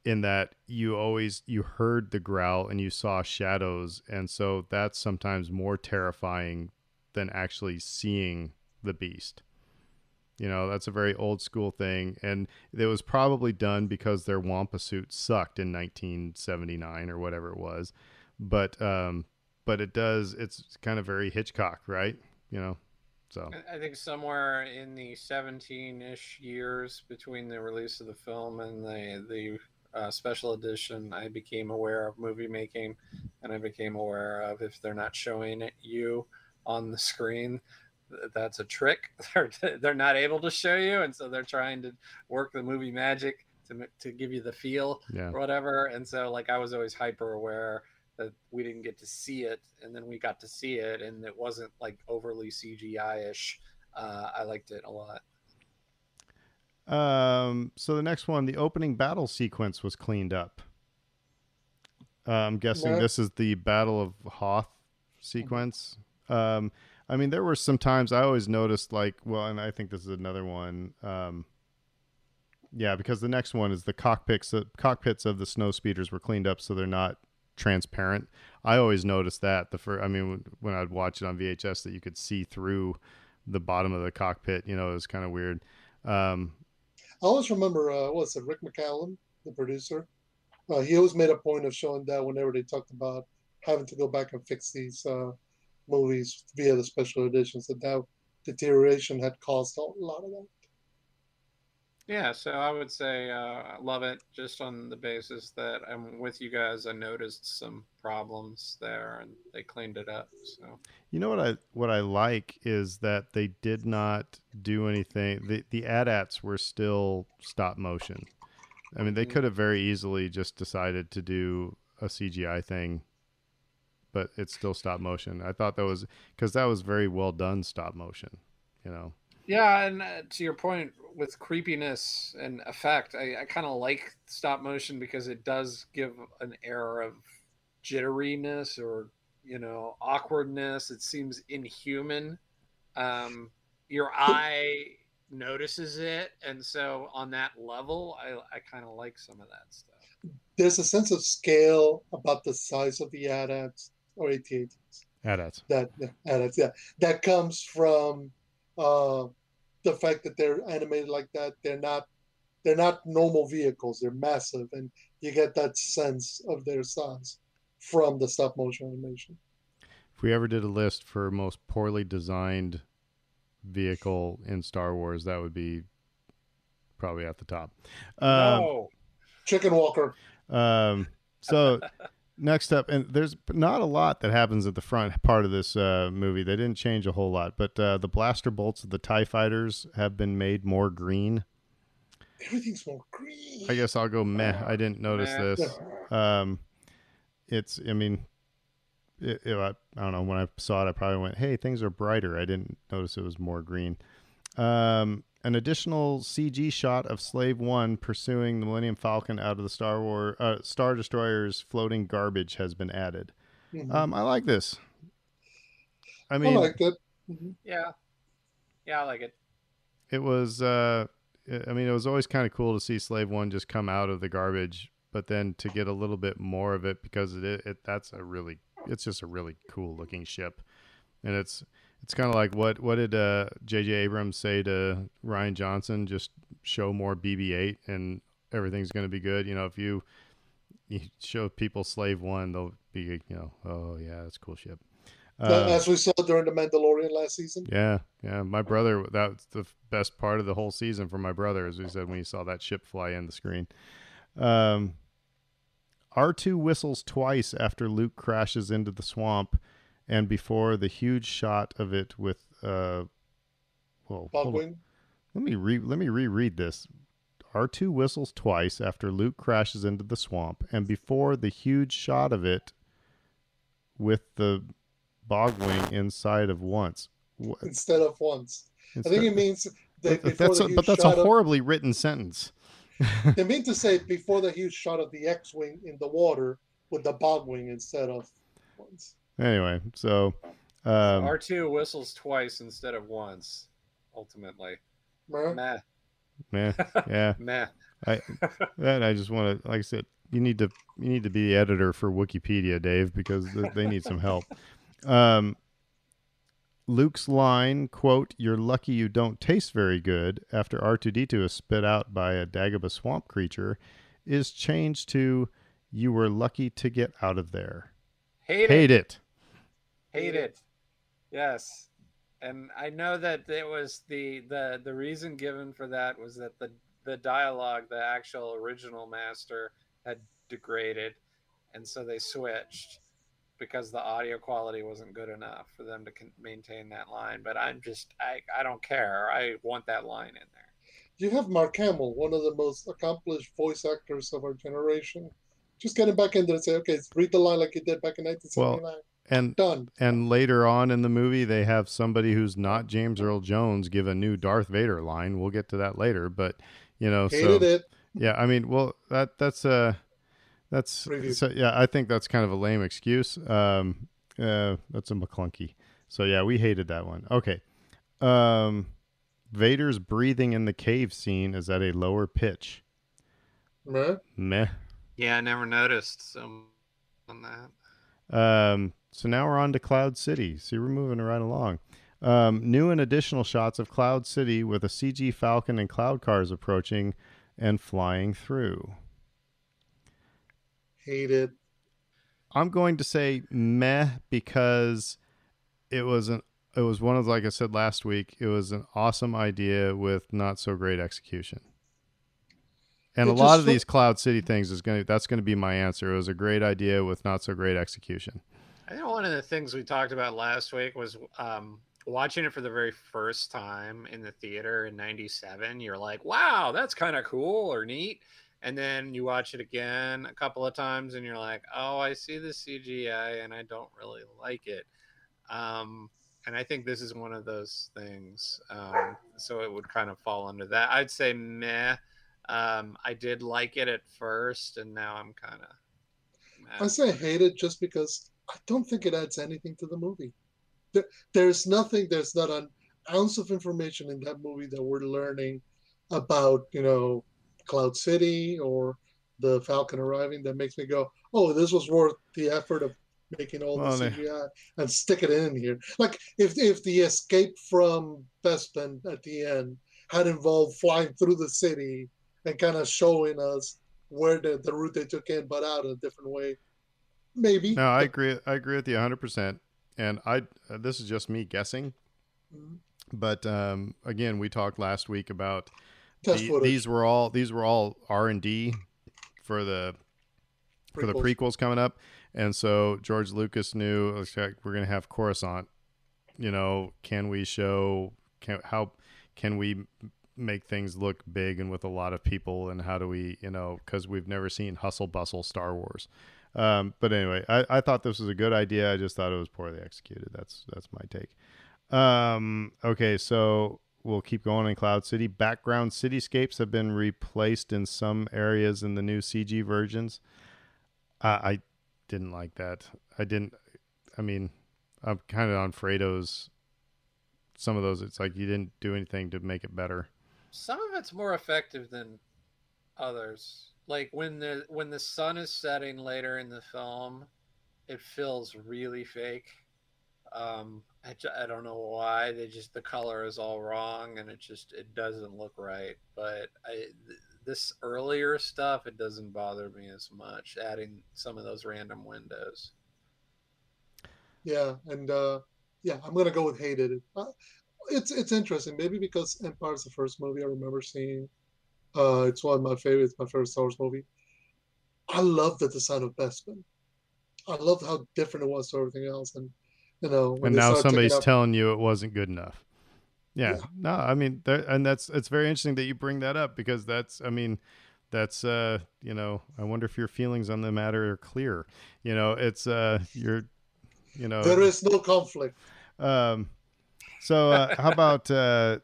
in that you heard the growl and you saw shadows. And so that's sometimes more terrifying than actually seeing the beast. That's a very old school thing. And it was probably done because their Wampa suit sucked in 1979 or whatever it was. But it's kind of very Hitchcock, right? So I think somewhere in the 17-ish years between the release of the film and the special edition, I became aware of movie making, and I became aware of, if they're not showing you on the screen, that's a trick. They're not able to show you, and so they're trying to work the movie magic to give you the feel or whatever. And so like I was always hyper aware that we didn't get to see it, and then we got to see it, and it wasn't like overly CGI-ish. I liked it a lot. So the next one, the opening battle sequence was cleaned up. I'm guessing this is the Battle of Hoth sequence. I mean, there were some times I always noticed, like, well, and I think this is another one. Yeah, because the next one is the cockpits of the snow speeders were cleaned up so they're not transparent. I always noticed that when I'd watch it on VHS, that you could see through the bottom of the cockpit. You know, it was kind of weird. I always remember, Rick McCallum, the producer? He always made a point of showing that whenever they talked about having to go back and fix these movies via the special editions, that deterioration had caused a lot of that. Yeah, so I would say I love it just on the basis that I'm with you guys. I noticed some problems there, and they cleaned it up. So you know what I like is that they did not do anything. The AT-ATs were still stop motion. I mean, they could have very easily just decided to do a CGI thing, but it's still stop motion. I thought that was because that was very well done stop motion, you know. Yeah, and to your point with creepiness and effect, I kind of like stop motion because it does give an air of jitteriness or, you know, awkwardness. It seems inhuman. Your eye notices it, and so on that level, I kind of like some of that stuff. There's a sense of scale about the size of the AT-ATs or AT-ATs. AT-ATs. AT-ATs, yeah. That comes from the fact that they're animated like that. They're not normal vehicles. They're massive, and you get that sense of their size from the stop motion animation. If we ever did a list for most poorly designed vehicle in Star Wars, that would be probably at the top. No. Chicken Walker. So next up, and there's not a lot that happens at the front part of this movie. They didn't change a whole lot, but the blaster bolts of the TIE fighters have been made more green. Everything's more green. I guess I'll go meh. I didn't notice this. I don't know. When I saw it, I probably went, hey, things are brighter. I didn't notice it was more green. An additional CG shot of Slave One pursuing the Millennium Falcon out of the Star Destroyer's floating garbage has been added. Mm-hmm. I like this. I like it. Mm-hmm. Yeah, I like it. It was. It was always kind of cool to see Slave One just come out of the garbage, but then to get a little bit more of it because it's just a really cool looking ship, and it's kind of like what did J.J. Abrams say to Rian Johnson? Just show more BB-8 and everything's going to be good. You know, if you show people Slave One, they'll be, you know, oh yeah, that's a cool ship. As we saw during The Mandalorian last season. Yeah. My brother, that's the best part of the whole season for my brother, as we said when he saw that ship fly in the screen. R2 whistles twice after Luke crashes into the swamp, and before the huge shot of it with Bogwing. Let me reread this. R2 whistles twice after Luke crashes into the swamp, and before the huge shot of it with the Bogwing inside of once. Instead of once. I think it means that that's a horribly written sentence. They mean to say before the huge shot of the X-Wing in the water with the Bogwing instead of once. Anyway, so R2 whistles twice instead of once, ultimately. Meh. Yeah. Meh. I just want to, like I said, you need to be the editor for Wikipedia, Dave, because they need some help. Luke's line, quote, "You're lucky you don't taste very good," after R2-D2 is spit out by a Dagobah swamp creature, is changed to, "You were lucky to get out of there." Hate it. Yes. And I know that it was the reason given for that was that the dialogue, the actual original master had degraded, and so they switched. because the audio quality wasn't good enough for them to maintain that line. But I don't care. I want that line in there. You have Mark Hamill, one of the most accomplished voice actors of our generation. Just get him back in there and say, okay, read the line like you did back in 1979. Well, and Done. and later on in the movie, they have somebody who's not James Earl Jones give a new Darth Vader line. We'll get to that later, but Hated it. Yeah, I mean, well, that's Preview. so yeah, I think that's kind of a lame excuse. That's a McClunky. So yeah, we hated that one. Okay. Vader's breathing in the cave scene is at a lower pitch. Meh. Yeah, I never noticed some on that. So now we're on to Cloud City. See, we're moving right along. New and additional shots of Cloud City with a CG Falcon and cloud cars approaching and flying through. Hated. I'm going to say meh because it was one of, like I said last week, it was an awesome idea with not so great execution. And a lot of these Cloud City things that's going to be my answer. It was a great idea with not so great execution. I think one of the things we talked about last week was watching it for the very first time in the theater in '97. You're like, wow, that's kind of cool or neat. And then you watch it again a couple of times and you're like, oh, I see the CGI and I don't really like it. And I think this is one of those things. So it would kind of fall under that. I'd say meh. I did like it at first and now I'm kind of meh. I say hate it just because I don't think it adds anything to the movie. There's not an ounce of information in that movie that we're learning about, Cloud City or the Falcon arriving that makes me go, oh, this was worth the effort of making all the CGI and stick it in here. Like if the escape from Bespin at the end had involved flying through the city and kind of showing us where the route they took in, but out in a different way, maybe. No, I agree with you 100%. And this is just me guessing. Mm-hmm. But again, we talked last week about these were all R&D for the prequels coming up, and so George Lucas knew, okay, we're going to have Coruscant. Can we make things look big and with a lot of people, and how do we, because we've never seen hustle bustle Star Wars. But anyway, I thought this was a good idea. I just thought it was poorly executed. That's my take. Okay, so we'll keep going in Cloud City. Background cityscapes have been replaced in some areas in the new CG versions. I didn't like that. I'm kind of on Fredo's. Some of those, it's like you didn't do anything to make it better. Some of it's more effective than others. Like when the sun is setting later in the film, it feels really fake. I don't know why. The color is all wrong and it doesn't look right. But this earlier stuff, it doesn't bother me as much, adding some of those random windows. Yeah, and I'm gonna go with hated. It's interesting, maybe because Empire's the first movie I remember seeing. It's one of my favorites. My favorite Star Wars movie. I love the design of Bespin. I loved how different it was to everything else, and and now somebody's telling you it wasn't good enough. Yeah. No, I mean, it's very interesting that you bring that up, because that's I wonder if your feelings on the matter are clear. It's there is no conflict. So how about the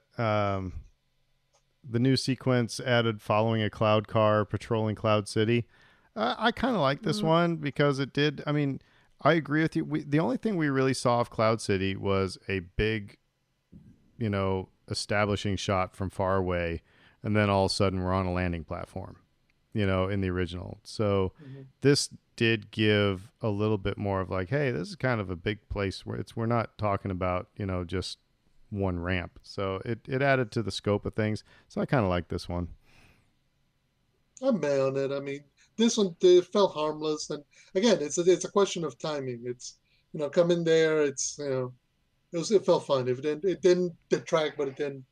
new sequence added following a cloud car patrolling Cloud City? I kind of like this one because it did. I mean, I agree with you. The only thing we really saw of Cloud City was a big, establishing shot from far away, and then all of a sudden we're on a landing platform, in the original. So this did give a little bit more of like, hey, this is kind of a big place where we're not talking about, just one ramp. So it added to the scope of things. So I kind of like this one. I'm mad on it. I mean, this one it felt harmless, and again, it's a question of timing. It's come in there. It's it felt fun. It didn't detract, but it didn't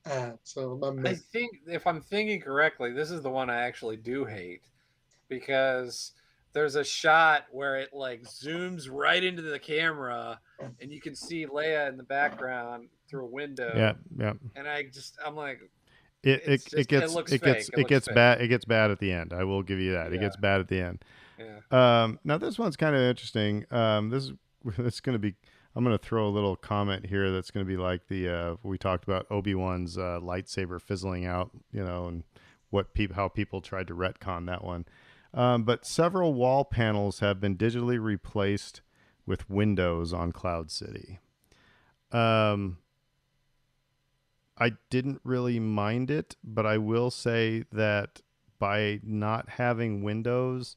add. So I think if I'm thinking correctly, this is the one I actually do hate, because there's a shot where it like zooms right into the camera, and you can see Leia in the background through a Yeah, window. yeah. And I'm like, It it's it, it just it gets looks it gets fake. It it looks gets fake. bad. It gets bad at the end. I will give you that. It Yeah, gets bad at the end. yeah. Now this one's kind of interesting. This going to be. I'm going to throw a little comment here that's going to be like the we talked about Obi-Wan's lightsaber fizzling out, and how people tried to retcon that one. But several wall panels have been digitally replaced with windows on Cloud City. I didn't really mind it, but I will say that by not having windows,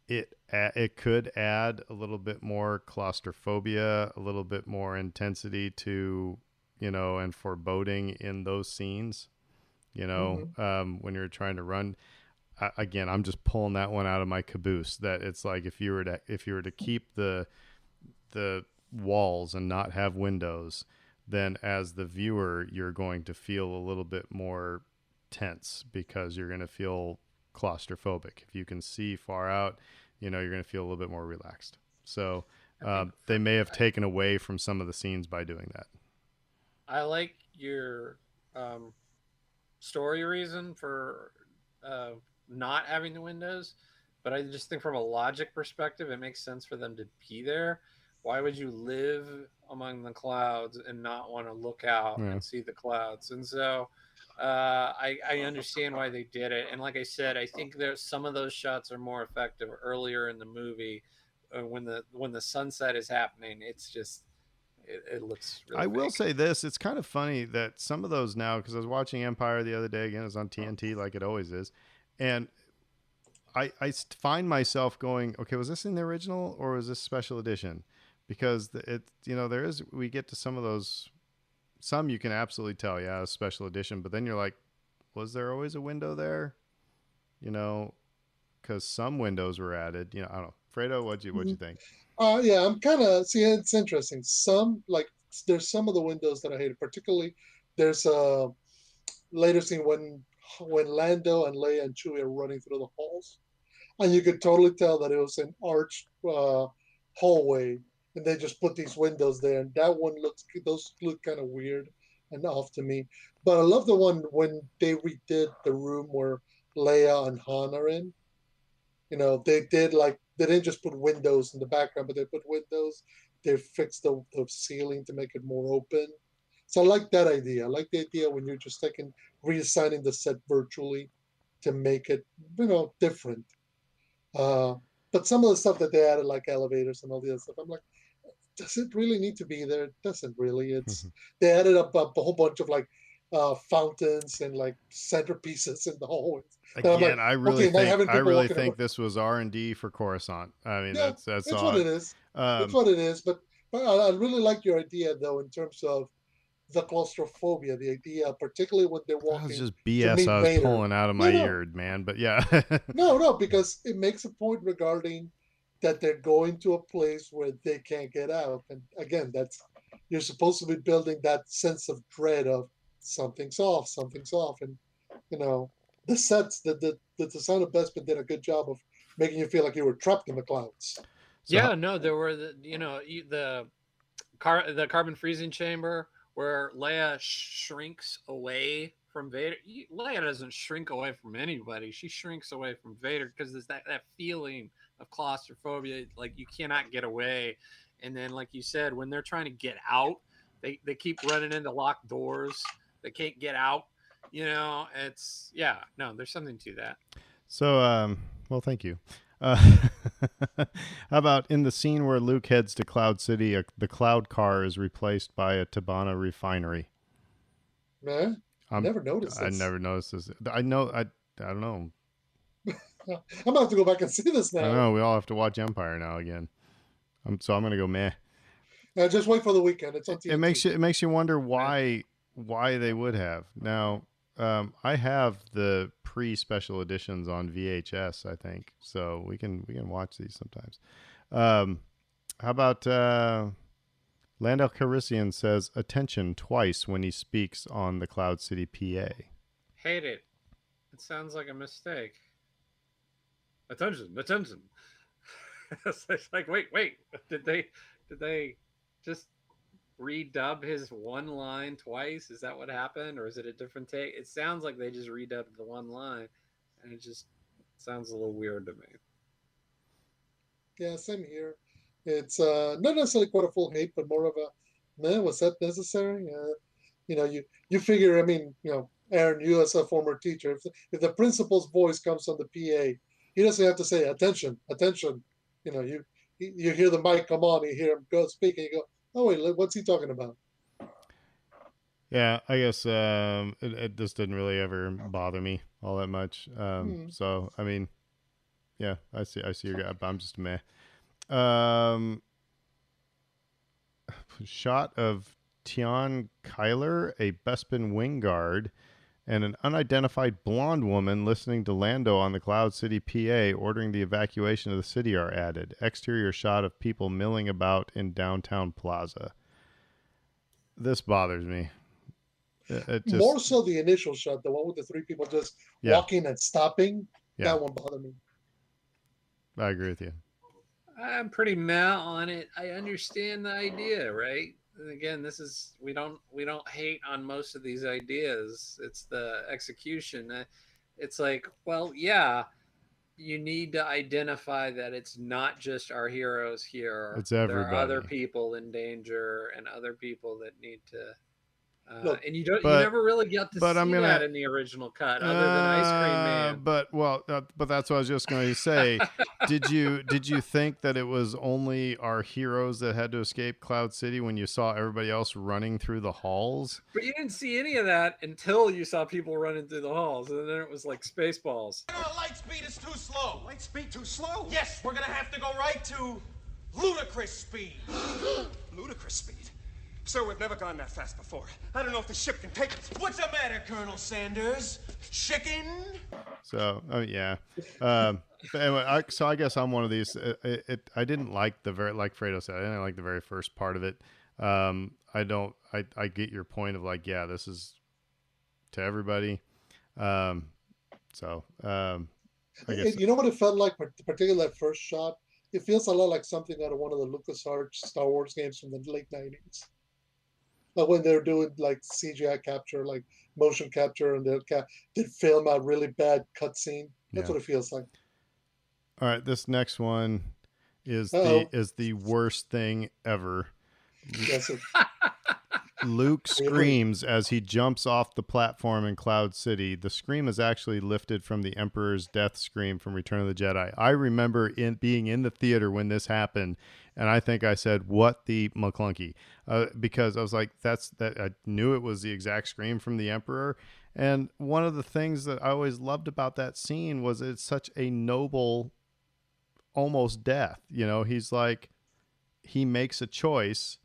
it could add a little bit more claustrophobia, a little bit more intensity to, and foreboding in those scenes. When you're trying to run. Again, I'm just pulling that one out of my caboose. That it's like if you were to keep the walls and not have windows, then as the viewer, you're going to feel a little bit more tense because you're going to feel claustrophobic. If you can see far out, you're going to feel a little bit more relaxed. So they may have taken away from some of the scenes by doing that. I like your story reason for not having the windows, but I just think from a logic perspective, it makes sense for them to be there. Why would you live among the clouds and not want to look out and see the clouds? And so I understand why they did it. And like I said, I think there's some of those shots are more effective earlier in the movie when the sunset is happening. It's just it looks really I will fake. say this, it's kind of funny that some of those now, because I was watching Empire the other day, again, it's on TNT like it always is, and I find myself going, okay, was this in the original or was this special edition? Because we get to some of those, some you can absolutely tell, yeah, it's special edition, but then you're like, was there always a window there? Because some windows were added. I don't know. Fredo, what'd you think? Yeah, I'm kind of see. It's interesting. There's some of the windows that I hated. Particularly, there's a later scene when Lando and Leia and Chewie are running through the halls, and you could totally tell that it was an arched hallway, and they just put these windows there, and those look kind of weird and off to me. But I love the one when they redid the room where Leia and Han are in. They didn't just put windows in the background, but they put windows. They fixed the ceiling to make it more open. So I like that idea. I like the idea when you're just reassigning the set virtually to make it, different. But some of the stuff that they added, like elevators and all the other stuff, I'm like, does it really need to be there? It doesn't really. They added up a whole bunch of fountains and centerpieces in the hallways. Again, I really think about, this was R&D for Coruscant. I mean, yeah, that's what it is. That's what it is. But I really like your idea though, in terms of the claustrophobia, the idea, particularly when they're walking. That was just BS I was Vader. pulling out of my ear, man. But yeah. No, because it makes a point regarding that they're going to a place where they can't get out. And again, you're supposed to be building that sense of dread of something's off. And, the sets, the Sound of Bespin did a good job of making you feel like you were trapped in the clouds. There were the carbon freezing chamber where Leia shrinks away from Vader. Leia doesn't shrink away from anybody. She shrinks away from Vader because there's that feeling of claustrophobia, like you cannot get away. And then, like you said, when they're trying to get out, they keep running into locked doors. They can't get out. There's something to that. So, well, thank you. How about in the scene where Luke heads to Cloud City, the Cloud car is replaced by a Tabana refinery? Man, I never noticed this. I never noticed this. I don't know. I'm going to have to go back and see this now. I know. We all have to watch Empire now again. I'm going to go meh. Just wait for the weekend. It's on TNT. It makes you wonder why they would have. Now, I have the pre-special editions on VHS, I think, so we can watch these sometimes. How about Lando Calrissian says "attention" twice when he speaks on the Cloud City PA? Hate it. It sounds like a mistake. attention. It's like, wait, did they just redub his one line twice? Is that what happened, or is it a different take? It sounds like they just redubbed the one line, and it just sounds a little weird to me. Yeah, same here. It's not necessarily quite a full hate, but more of a, man, was that necessary? You figure. I mean, Aaron, you as a former teacher, if the principal's voice comes on the PA, he doesn't have to say attention, attention. You hear the mic come on, you hear him go speak, and you go, oh wait, what's he talking about? Yeah, I guess it just didn't really ever bother me all that much. So I mean, yeah, I see your guy, but I'm just meh. Shot of Tian Kyler, a Bespin wing guard, and an unidentified blonde woman listening to Lando on the Cloud City PA ordering the evacuation of the city are added. Exterior shot of people milling about in downtown Plaza. This bothers me. It just, more so the initial shot, the one with the three people just walking and stopping. Yeah. That one bothered me. I agree with you. I'm pretty meh on it. I understand the idea, right? Again, we don't hate on most of these ideas. It's the execution. It's like, well, yeah, you need to identify that it's not just our heroes here. It's everybody. There are other people in danger and other people that need to. Look, and you never really get to see that in the original cut, other than Ice Cream Man. But that's what I was just going to say. Did you think that it was only our heroes that had to escape Cloud City when you saw everybody else running through the halls? But you didn't see any of that until you saw people running through the halls, and then it was like Spaceballs. Light speed is too slow. Light speed too slow? Yes, we're gonna have to go right to ludicrous speed. Ludicrous speed? Sir, we've never gone that fast before. I don't know if the ship can take us. What's the matter, Colonel Sanders? Chicken? So, yeah. But anyway, I guess I'm one of these. I didn't like like Fredo said, I didn't like the very first part of it. I get your point of like, yeah, this is to everybody. I guess. You know what it felt like, particularly that first shot? It feels a lot like something out of one of the LucasArts Star Wars games from the late 90s. Like when they're doing like CGI capture, like motion capture, and they'd film a really bad cutscene. That's what it feels like. All right, this next one is the worst thing ever. Yes, Luke screams as he jumps off the platform in Cloud City. The scream is actually lifted from the Emperor's death scream from Return of the Jedi. I remember being in the theater when this happened, and I think I said, "What the McClunky?" Because I was like, I knew it was the exact scream from the Emperor. And one of the things that I always loved about that scene was it's such a noble, almost death. He's like, he makes a choice.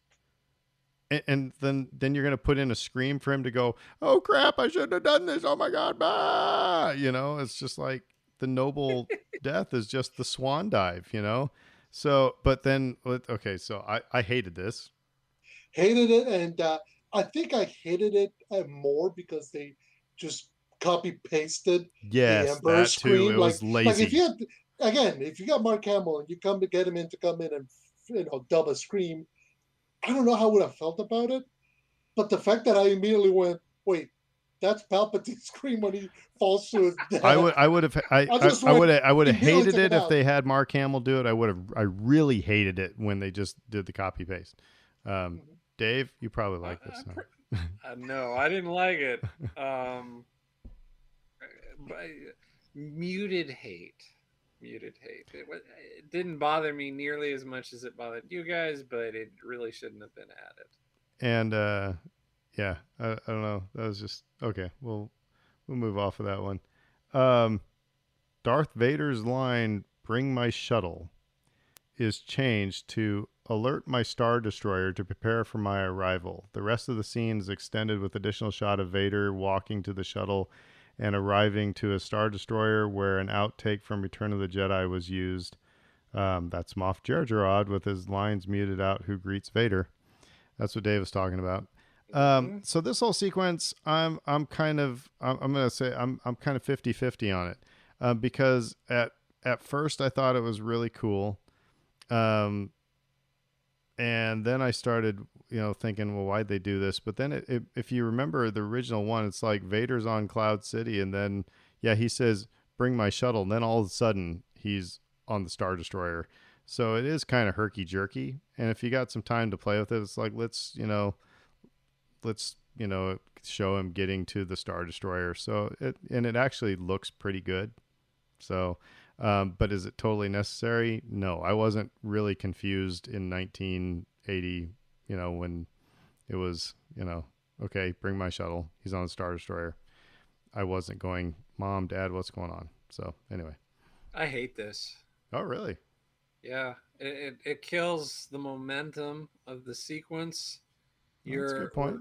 And then you're going to put in a scream for him to go, oh crap, I shouldn't have done this. Oh my God. Bah! It's just like the noble death is just the swan dive, So, but then, okay. So I hated this. Hated it. And I think I hated it more because they just copy pasted the Emperor's that too. scream. It was lazy. Like if you got Mark Hamill and you come to get him in to come in and, dub a scream, I don't know how I would have felt about it, but the fact that I immediately went, wait, that's Palpatine's scream when he falls to his death. I would have hated it if they had Mark Hamill do it. I really hated it when they just did the copy paste. Dave, you probably like this. No, I didn't like it. Muted hate. It didn't bother me nearly as much as it bothered you guys, but it really shouldn't have been added. And I don't know. That was just okay. We'll move off of that one. Darth Vader's line, "Bring my shuttle," is changed to "Alert my Star Destroyer to prepare for my arrival." The rest of the scene is extended with additional shot of Vader walking to the shuttle and arriving to a Star Destroyer where an outtake from Return of the Jedi was used. That's Moff Jerjerrod with his lines muted out, who greets Vader. That's what Dave was talking about. So this whole sequence, I'm kind of 50-50 on it. Because at at first I thought it was really cool. And then I started, thinking, well, why'd they do this? But then if you remember the original one, it's like Vader's on Cloud City, and then, he says, bring my shuttle. And then all of a sudden he's on the Star Destroyer. So it is kind of herky-jerky. And if you got some time to play with it, it's like, let's show him getting to the Star Destroyer. So it actually looks pretty good. So, but is it totally necessary? No, I wasn't really confused in 1980, when it was, okay, bring my shuttle. He's on the Star Destroyer. I wasn't going, Mom, Dad, what's going on? So anyway. I hate this. Oh, really? Yeah. It kills the momentum of the sequence. That's a good point.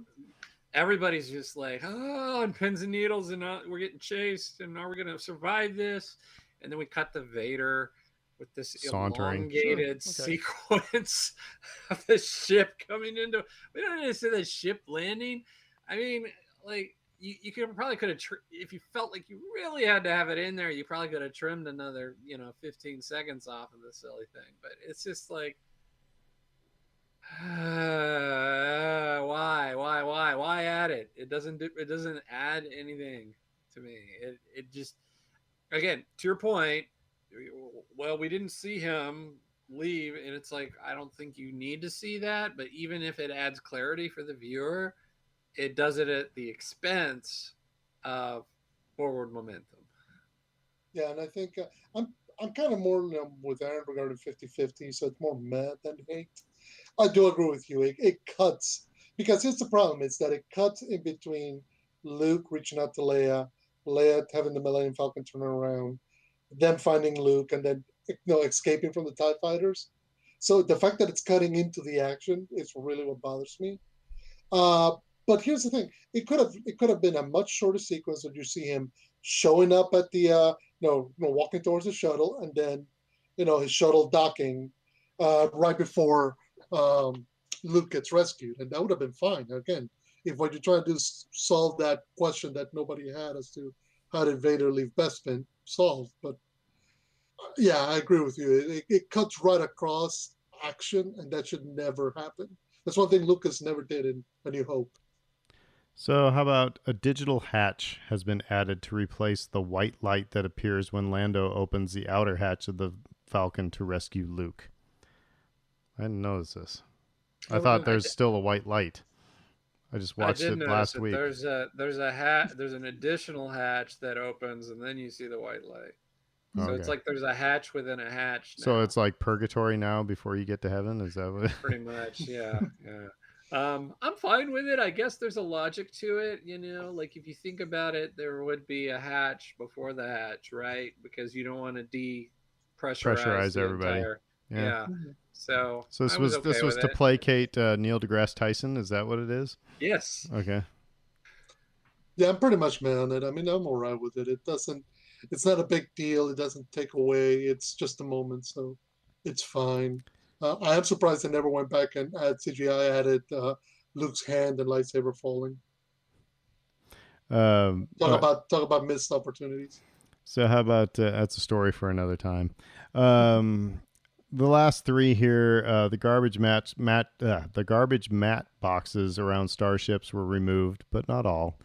Everybody's just like, oh, and pins and needles, and we're getting chased, and are we going to survive this? And then we cut to Vader with this elongated sequence of the ship coming into. We don't need to see the ship landing. I mean, like you could have if you felt like you really had to have it in there, you probably could have trimmed another 15 seconds off of the silly thing. But it's just like, why add it? It doesn't add anything to me. It just, again, to your point, well, we didn't see him leave, and it's like, I don't think you need to see that, but even if it adds clarity for the viewer, it does it at the expense of forward momentum. Yeah, and I think I'm kind of more with Aaron regarding 50-50, so it's more meh than hate. I do agree with you. It cuts, because here's the problem: is that it cuts in between Luke reaching out to Leia having the Millennium Falcon turn around, them finding Luke, and then escaping from the TIE fighters. So the fact that it's cutting into the action is really what bothers me. But here's the thing: it could have been a much shorter sequence that you see him showing up at the walking towards the shuttle, and then his shuttle docking right before Luke gets rescued, and that would have been fine. Again, if what you're trying to do is solve that question that nobody had as to how did Vader leave Bespin, solved. But yeah, I agree with you. It cuts right across action, and that should never happen. That's one thing Lucas never did in A New Hope. So how about a digital hatch has been added to replace the white light that appears when Lando opens the outer hatch of the Falcon to rescue Luke? I didn't notice this. I thought there's still a white light. I just watched it last week. There's an additional hatch that opens, and then you see the white light. So it's like there's a hatch within a hatch now. So it's like purgatory now before you get to heaven? Is that what? Pretty much, yeah. I'm fine with it. I guess there's a logic to it, like if you think about it, there would be a hatch before the hatch, right? Because you don't want to depressurize everybody. Yeah. So this was to placate Neil deGrasse Tyson. Is that what it is? Yes. Okay. Yeah, I'm pretty much mad on it. I mean, I'm all right with it. It's not a big deal. It doesn't take away. It's just a moment, so it's fine. I am surprised they never went back and CGI added Luke's hand and lightsaber falling. Talk about missed opportunities. So how about that's a story for another time. The last three here, the garbage mat boxes around starships were removed, but not all.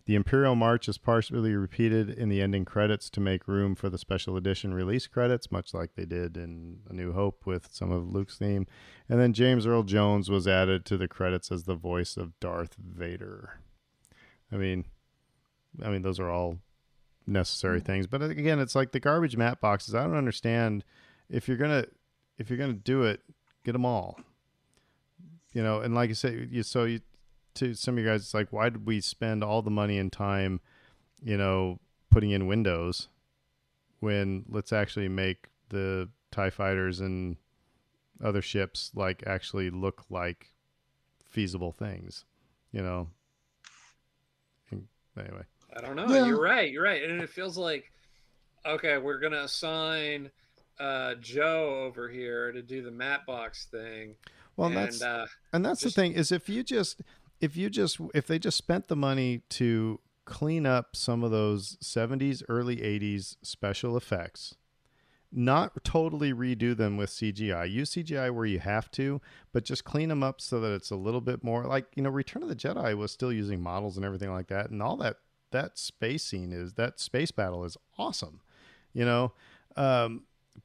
The Imperial March is partially repeated in the ending credits to make room for the special edition release credits, much like they did in A New Hope with some of Luke's theme. And then James Earl Jones was added to the credits as the voice of Darth Vader. I mean, those are all necessary things, but again, it's like the garbage mat boxes. I don't understand if you're gonna do it, get them all. And like you say, to some of you guys, it's like, why did we spend all the money and time, putting in windows when let's actually make the TIE fighters and other ships like actually look like feasible things, And anyway. I don't know. Yeah. You're right. And it feels like, okay, we're going to assign Joe over here to do the mat box thing. Well, that's the thing is if they just spent the money to clean up some of those 70s, early 80s special effects not totally redo them with CGI. Use CGI where you have to, but just clean them up so that it's a little bit more like, Return of the Jedi was still using models and everything like that. And all that space scene that space battle is awesome, you know?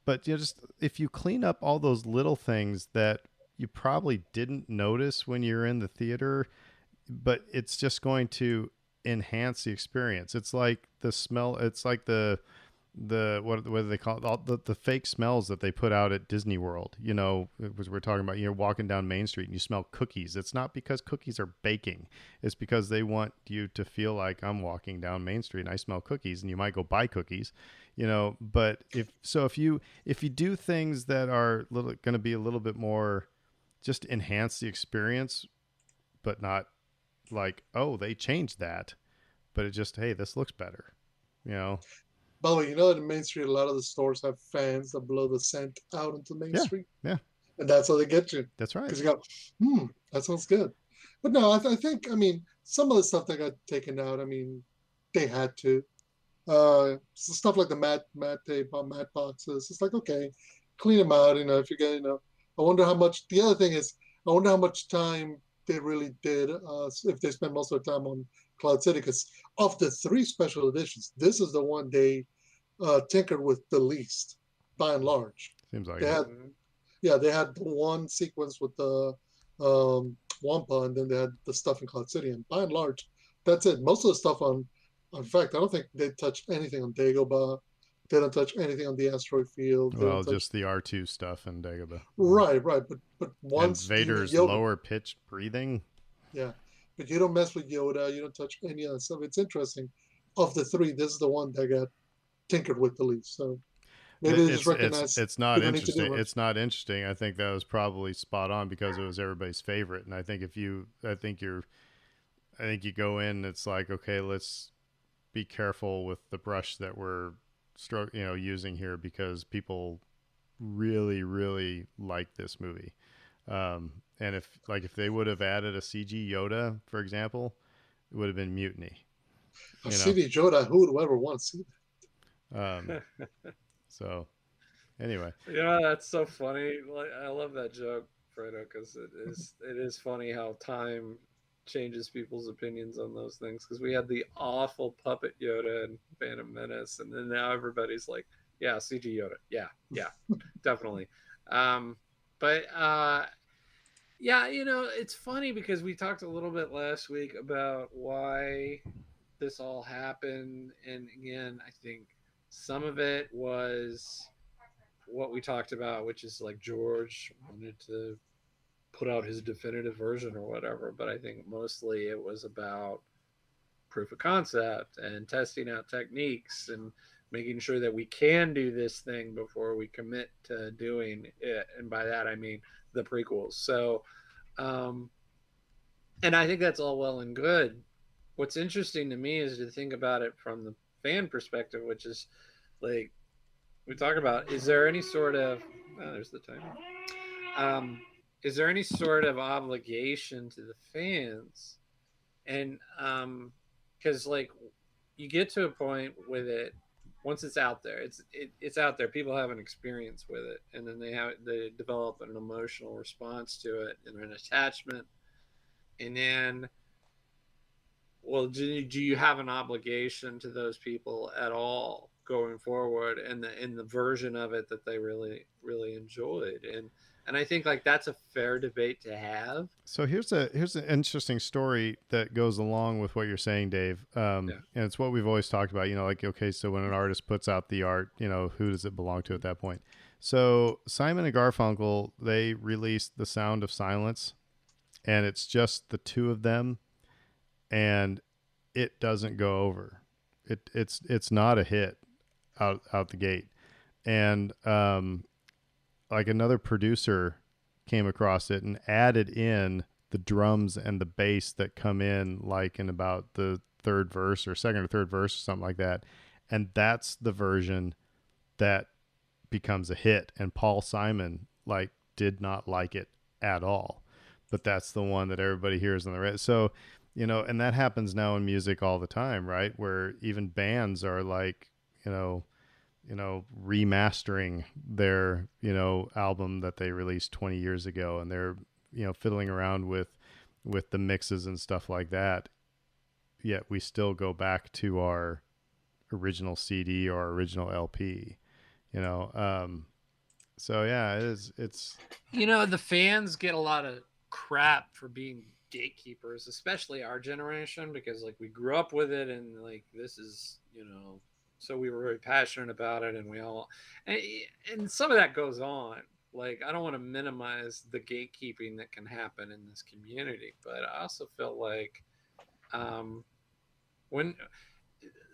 But just if you clean up all those little things that you probably didn't notice when you're in the theater, but it's just going to enhance the experience. It's like the smell. It's like the what do they call it? All the fake smells that they put out at Disney World. We're talking about, you're walking down Main Street and you smell cookies. It's not because cookies are baking. It's because they want you to feel like I'm walking down Main Street and I smell cookies, and you might go buy cookies, but if you do things that are going to be a little bit more, just enhance the experience, but not like, oh, they changed that, but it just, hey, this looks better, By the way, in Main Street, a lot of the stores have fans that blow the scent out into Main Street. Yeah. And that's how they get you. That's right. Because you go, that sounds good. But no, I think, some of the stuff that got taken out, they had to. Stuff like the matte tape on matte boxes. It's like, okay, clean them out. If you get, I wonder how much. The other thing is, I wonder how much time they really did, if they spent most of their time on Cloud City, because of the 3 special editions, this is the one they tinkered with the least, by and large. Seems like they had the one sequence with the Wampa, and then they had the stuff in Cloud City, and by and large, that's it. Most of the stuff in fact, I don't think they touched anything on Dagobah. They don't touch anything on the asteroid field. Well, just the R2 stuff in Dagobah. Right. But once and Vader's lower pitched breathing. Yeah, but you don't mess with Yoda. You don't touch any of that stuff. It's interesting. Of the 3, this is the one that got tinkered with the least. So maybe they just recognize it's not interesting. It's not interesting. I think that was probably spot on because it was everybody's favorite. And I think you go in, it's like, okay, let's be careful with the brush that we're using here, because people really, really like this movie. And if they would have added a CG Yoda, for example, it would have been mutiny. A CG Yoda, who would ever want to see that? So anyway, that's so funny. Like, I love that joke, Fredo, because it is funny how time changes people's opinions on those things, because we had the awful puppet Yoda in Phantom Menace, and then now everybody's like, yeah, CG Yoda, yeah definitely. It's funny because we talked a little bit last week about why this all happened, and again, I think some of it was what we talked about, which is like George wanted to put out his definitive version or whatever, but I think mostly it was about proof of concept and testing out techniques and making sure that we can do this thing before we commit to doing it. And by that, I mean the prequels. So, and I think that's all well and good. What's interesting to me is to think about it from the fan perspective, which is like, we talk about, is there any sort of, there's the timer. Is there any sort of obligation to the fans? And because like you get to a point with it, once it's out there, it's out there. People have an experience with it, and then they develop an emotional response to it and an attachment. And then, well, do you have an obligation to those people at all going forward, and in the version of it that they really, really enjoyed? And I think like that's a fair debate to have. So here's an interesting story that goes along with what you're saying, Dave. And it's what we've always talked about, like, okay, so when an artist puts out the art, who does it belong to at that point? So Simon and Garfunkel, they released The Sound of Silence, and it's just the 2 of them, and it doesn't go over. It's not a hit out the gate. And, like another producer came across it and added in the drums and the bass that come in like in about the 3rd verse or 2nd or 3rd verse or something like that. And that's the version that becomes a hit. And Paul Simon like did not like it at all, but that's the one that everybody hears on the radio. So, and that happens now in music all the time, right? Where even bands are like, remastering their, album that they released 20 years ago, and they're, fiddling around with the mixes and stuff like that. Yet we still go back to our original CD or original LP, so yeah, it's The fans get a lot of crap for being gatekeepers, especially our generation, because like we grew up with it, and like this is, so we were very passionate about it, and we all, and some of that goes on. Like, I don't want to minimize the gatekeeping that can happen in this community, but I also feel like when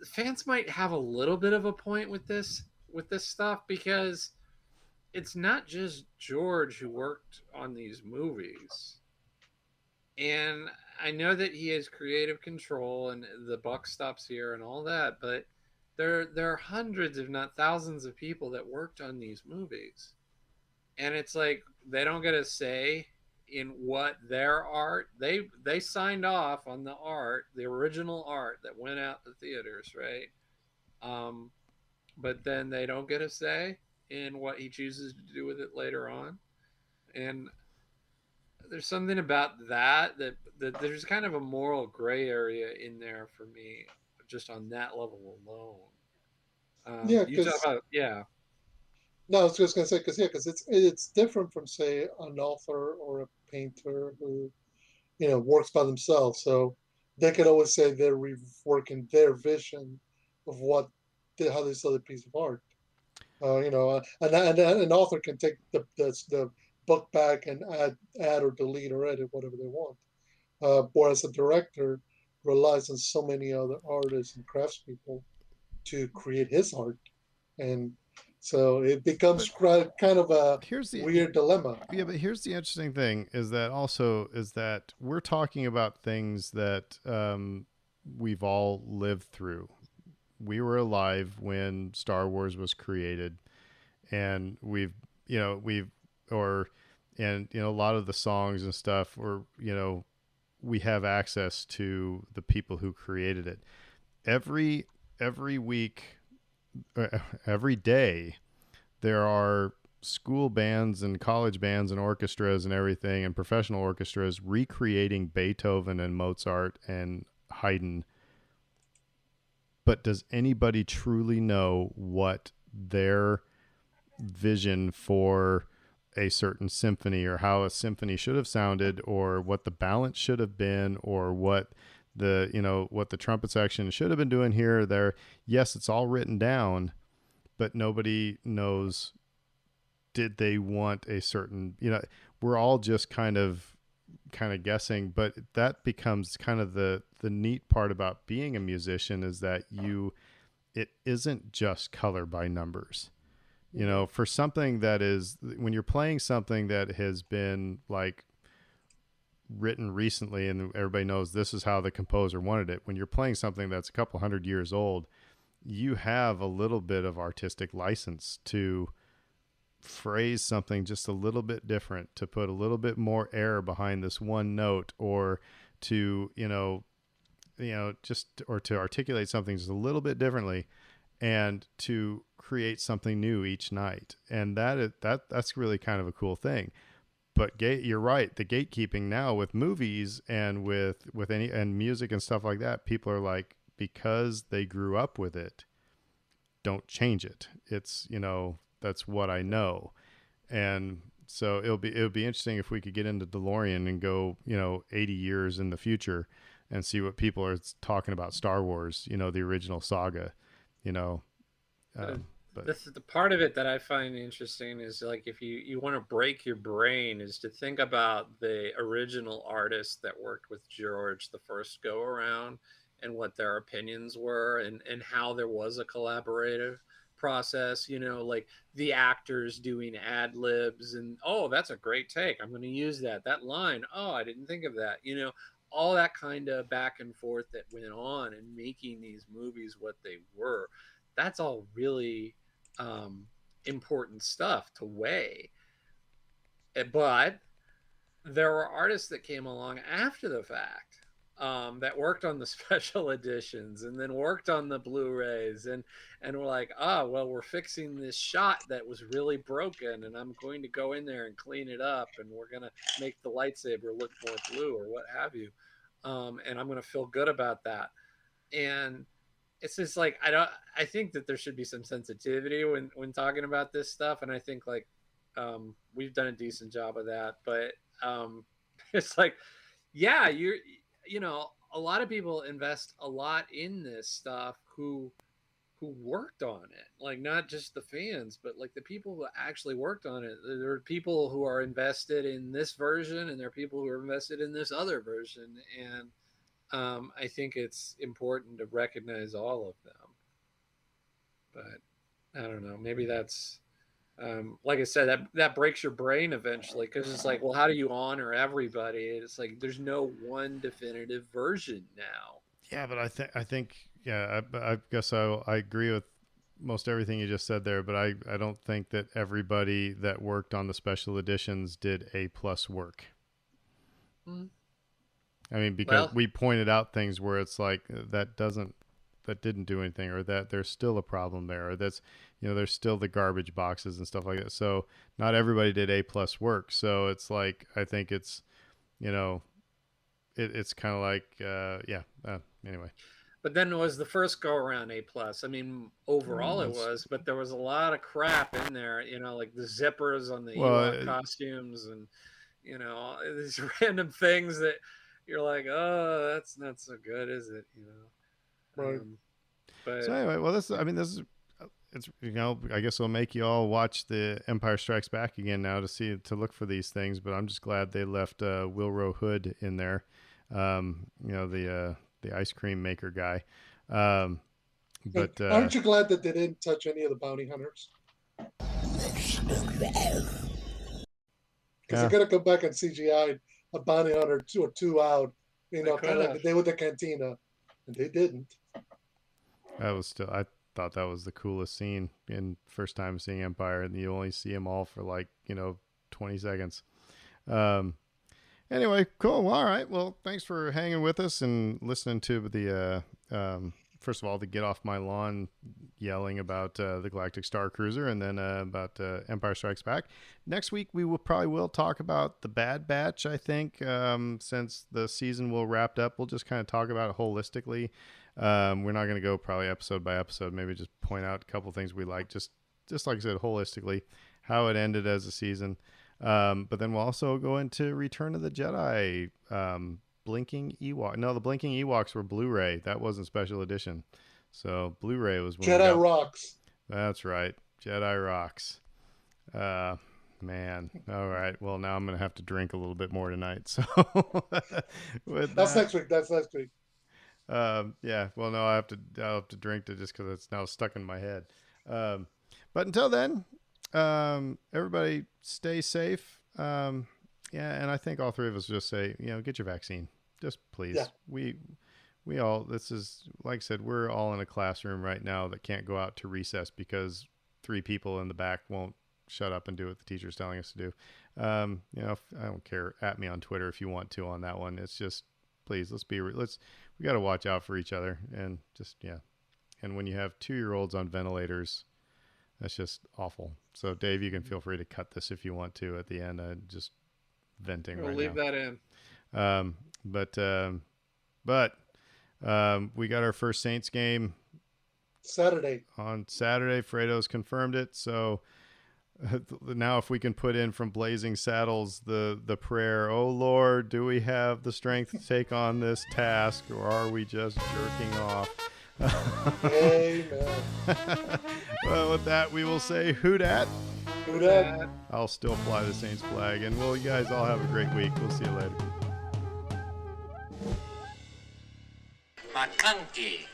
fans might have a little bit of a point with this stuff, because it's not just George who worked on these movies. And I know that he has creative control and the buck stops here and all that, but there are hundreds, if not thousands, of people that worked on these movies. And it's like they don't get a say in what their art, they signed off on the art, the original art that went out to theaters, right? But then they don't get a say in what he chooses to do with it later on. And there's something about that there's kind of a moral gray area in there for me, just on that level alone. Yeah, You talk because about, yeah. no, I was just gonna say because it's different from say an author or a painter who works by themselves, so they could always say they're reworking their vision of how they saw the piece of art. An author can take the book back and add or delete or edit whatever they want. Whereas a director relies on so many other artists and craftspeople to create his art, and so it becomes kind of a weird dilemma. Yeah, but here's the interesting thing: is that we're talking about things that we've all lived through. We were alive when Star Wars was created, and a lot of the songs and stuff were, we have access to the people who created it. Every week, every day, there are school bands and college bands and orchestras and everything, and professional orchestras recreating Beethoven and Mozart and Haydn. But does anybody truly know what their vision for a certain symphony, or how a symphony should have sounded, or what the balance should have been, or what the trumpet section should have been doing here or there? Yes, it's all written down, but nobody knows, did they want a certain, we're all just kind of guessing. But that becomes kind of the neat part about being a musician, is that it isn't just color by numbers. For something that is, when you're playing something that has been like written recently and everybody knows this is how the composer wanted it, when you're playing something that's a couple hundred years old, you have a little bit of artistic license to phrase something just a little bit different, to put a little bit more air behind this one note, or to to articulate something just a little bit differently, and to create something new each night. And that's really kind of a cool thing. But you're right, the gatekeeping now with movies and with any and music and stuff like that, people are like, because they grew up with it, don't change it. It's, that's what I know. And so it would be interesting if we could get into DeLorean and go, 80 years in the future and see what people are talking about Star Wars, the original saga, but this is the part of it that I find interesting, is like, if you want to break your brain, is to think about the original artists that worked with George the first go around, and what their opinions were, and how there was a collaborative process, like the actors doing ad libs, and, oh, that's a great take, I'm going to use that line, oh, I didn't think of that, all that kind of back and forth that went on in making these movies what they were. That's all really important stuff to weigh. But there were artists that came along after the fact that worked on the special editions and then worked on the Blu-rays, and we're like, well, we're fixing this shot that was really broken, and I'm going to go in there and clean it up, and we're gonna make the lightsaber look more blue or what have you, and I'm gonna feel good about that. And it's just like I think that there should be some sensitivity when talking about this stuff, and I think like we've done a decent job of that, but it's like, yeah, you know, a lot of people invest a lot in this stuff who worked on it, like not just the fans, but like the people who actually worked on it. There are people who are invested in this version, and there are people who are invested in this other version, and I think it's important to recognize all of them. But I don't know, maybe that's like I said, that breaks your brain eventually, because it's like, well, how do you honor everybody? It's like there's no one definitive version now. Yeah, but I think yeah, I guess I agree with most everything you just said there, but I don't think that everybody that worked on the special editions did A+ work. Mm-hmm. I mean, because we pointed out things where it's like that didn't do anything, or that there's still a problem there, or that's, you know, there's still the garbage boxes and stuff like that. So not everybody did A+ work. So it's like, I think it's, you know, it's kind of like, anyway. But then it was the first go around A+. I mean, overall it was, but there was a lot of crap in there, you know, like the zippers on the Ewok costumes, and, you know, these random things that you're like, oh, that's not so good, is it? You know? Right. But so anyway, well, it's, you know, I guess it'll make you all watch the Empire Strikes Back again now to look for these things. But I'm just glad they left Wilro Hood in there, you know, the ice cream maker guy. But aren't you glad that they didn't touch any of the bounty hunters? Because they're gonna come back and CGI a bounty hunter or two out, you know, kind of like they did with the cantina, and they didn't. That was still, I thought that was the coolest scene in first time seeing Empire, and you only see them all for like, you know, 20 seconds. Anyway, cool. Well, all right. Well, thanks for hanging with us and listening to the, first of all, the Get Off My Lawn yelling about the Galactic Star Cruiser, and then about Empire Strikes Back. Next week, we will talk about the Bad Batch, I think, since the season will wrapped up. We'll just kind of talk about it holistically. We're not going to go probably episode by episode, maybe just point out a couple things we like, just like I said, holistically, how it ended as a season. But then we'll also go into Return of the Jedi, Blinking Ewok. No, the Blinking Ewoks were Blu-ray. That wasn't special edition. So Blu-ray was when Jedi Rocks. That's right. Jedi Rocks. Man. All right. Well, now I'm going to have to drink a little bit more tonight. So That's next week. That's next week. Yeah. Well, no, I'll have to drink it just because it's now stuck in my head. But until then, everybody stay safe. Yeah, and I think all three of us just say, you know, get your vaccine. Just please. Yeah. We all, this is, like I said, we're all in a classroom right now that can't go out to recess because 3 people in the back won't shut up and do what the teacher's telling us to do. You know, I don't care. At me on Twitter if you want to on that one. It's just, please, we got to watch out for each other, and just, yeah. And when you have 2-year-olds on ventilators, that's just awful. So Dave, you can feel free to cut this if you want to at the end. Just venting right now. We'll leave that in. But we got our first Saints game on Saturday. Fredo's confirmed it. So now if we can put in from Blazing Saddles the prayer, oh Lord, do we have the strength to take on this task, or are we just jerking off? Amen. Well, with that, we will say who dat? Who dat? I'll still fly the Saints flag, and well, you guys all have a great week. We'll see you later. McConkey.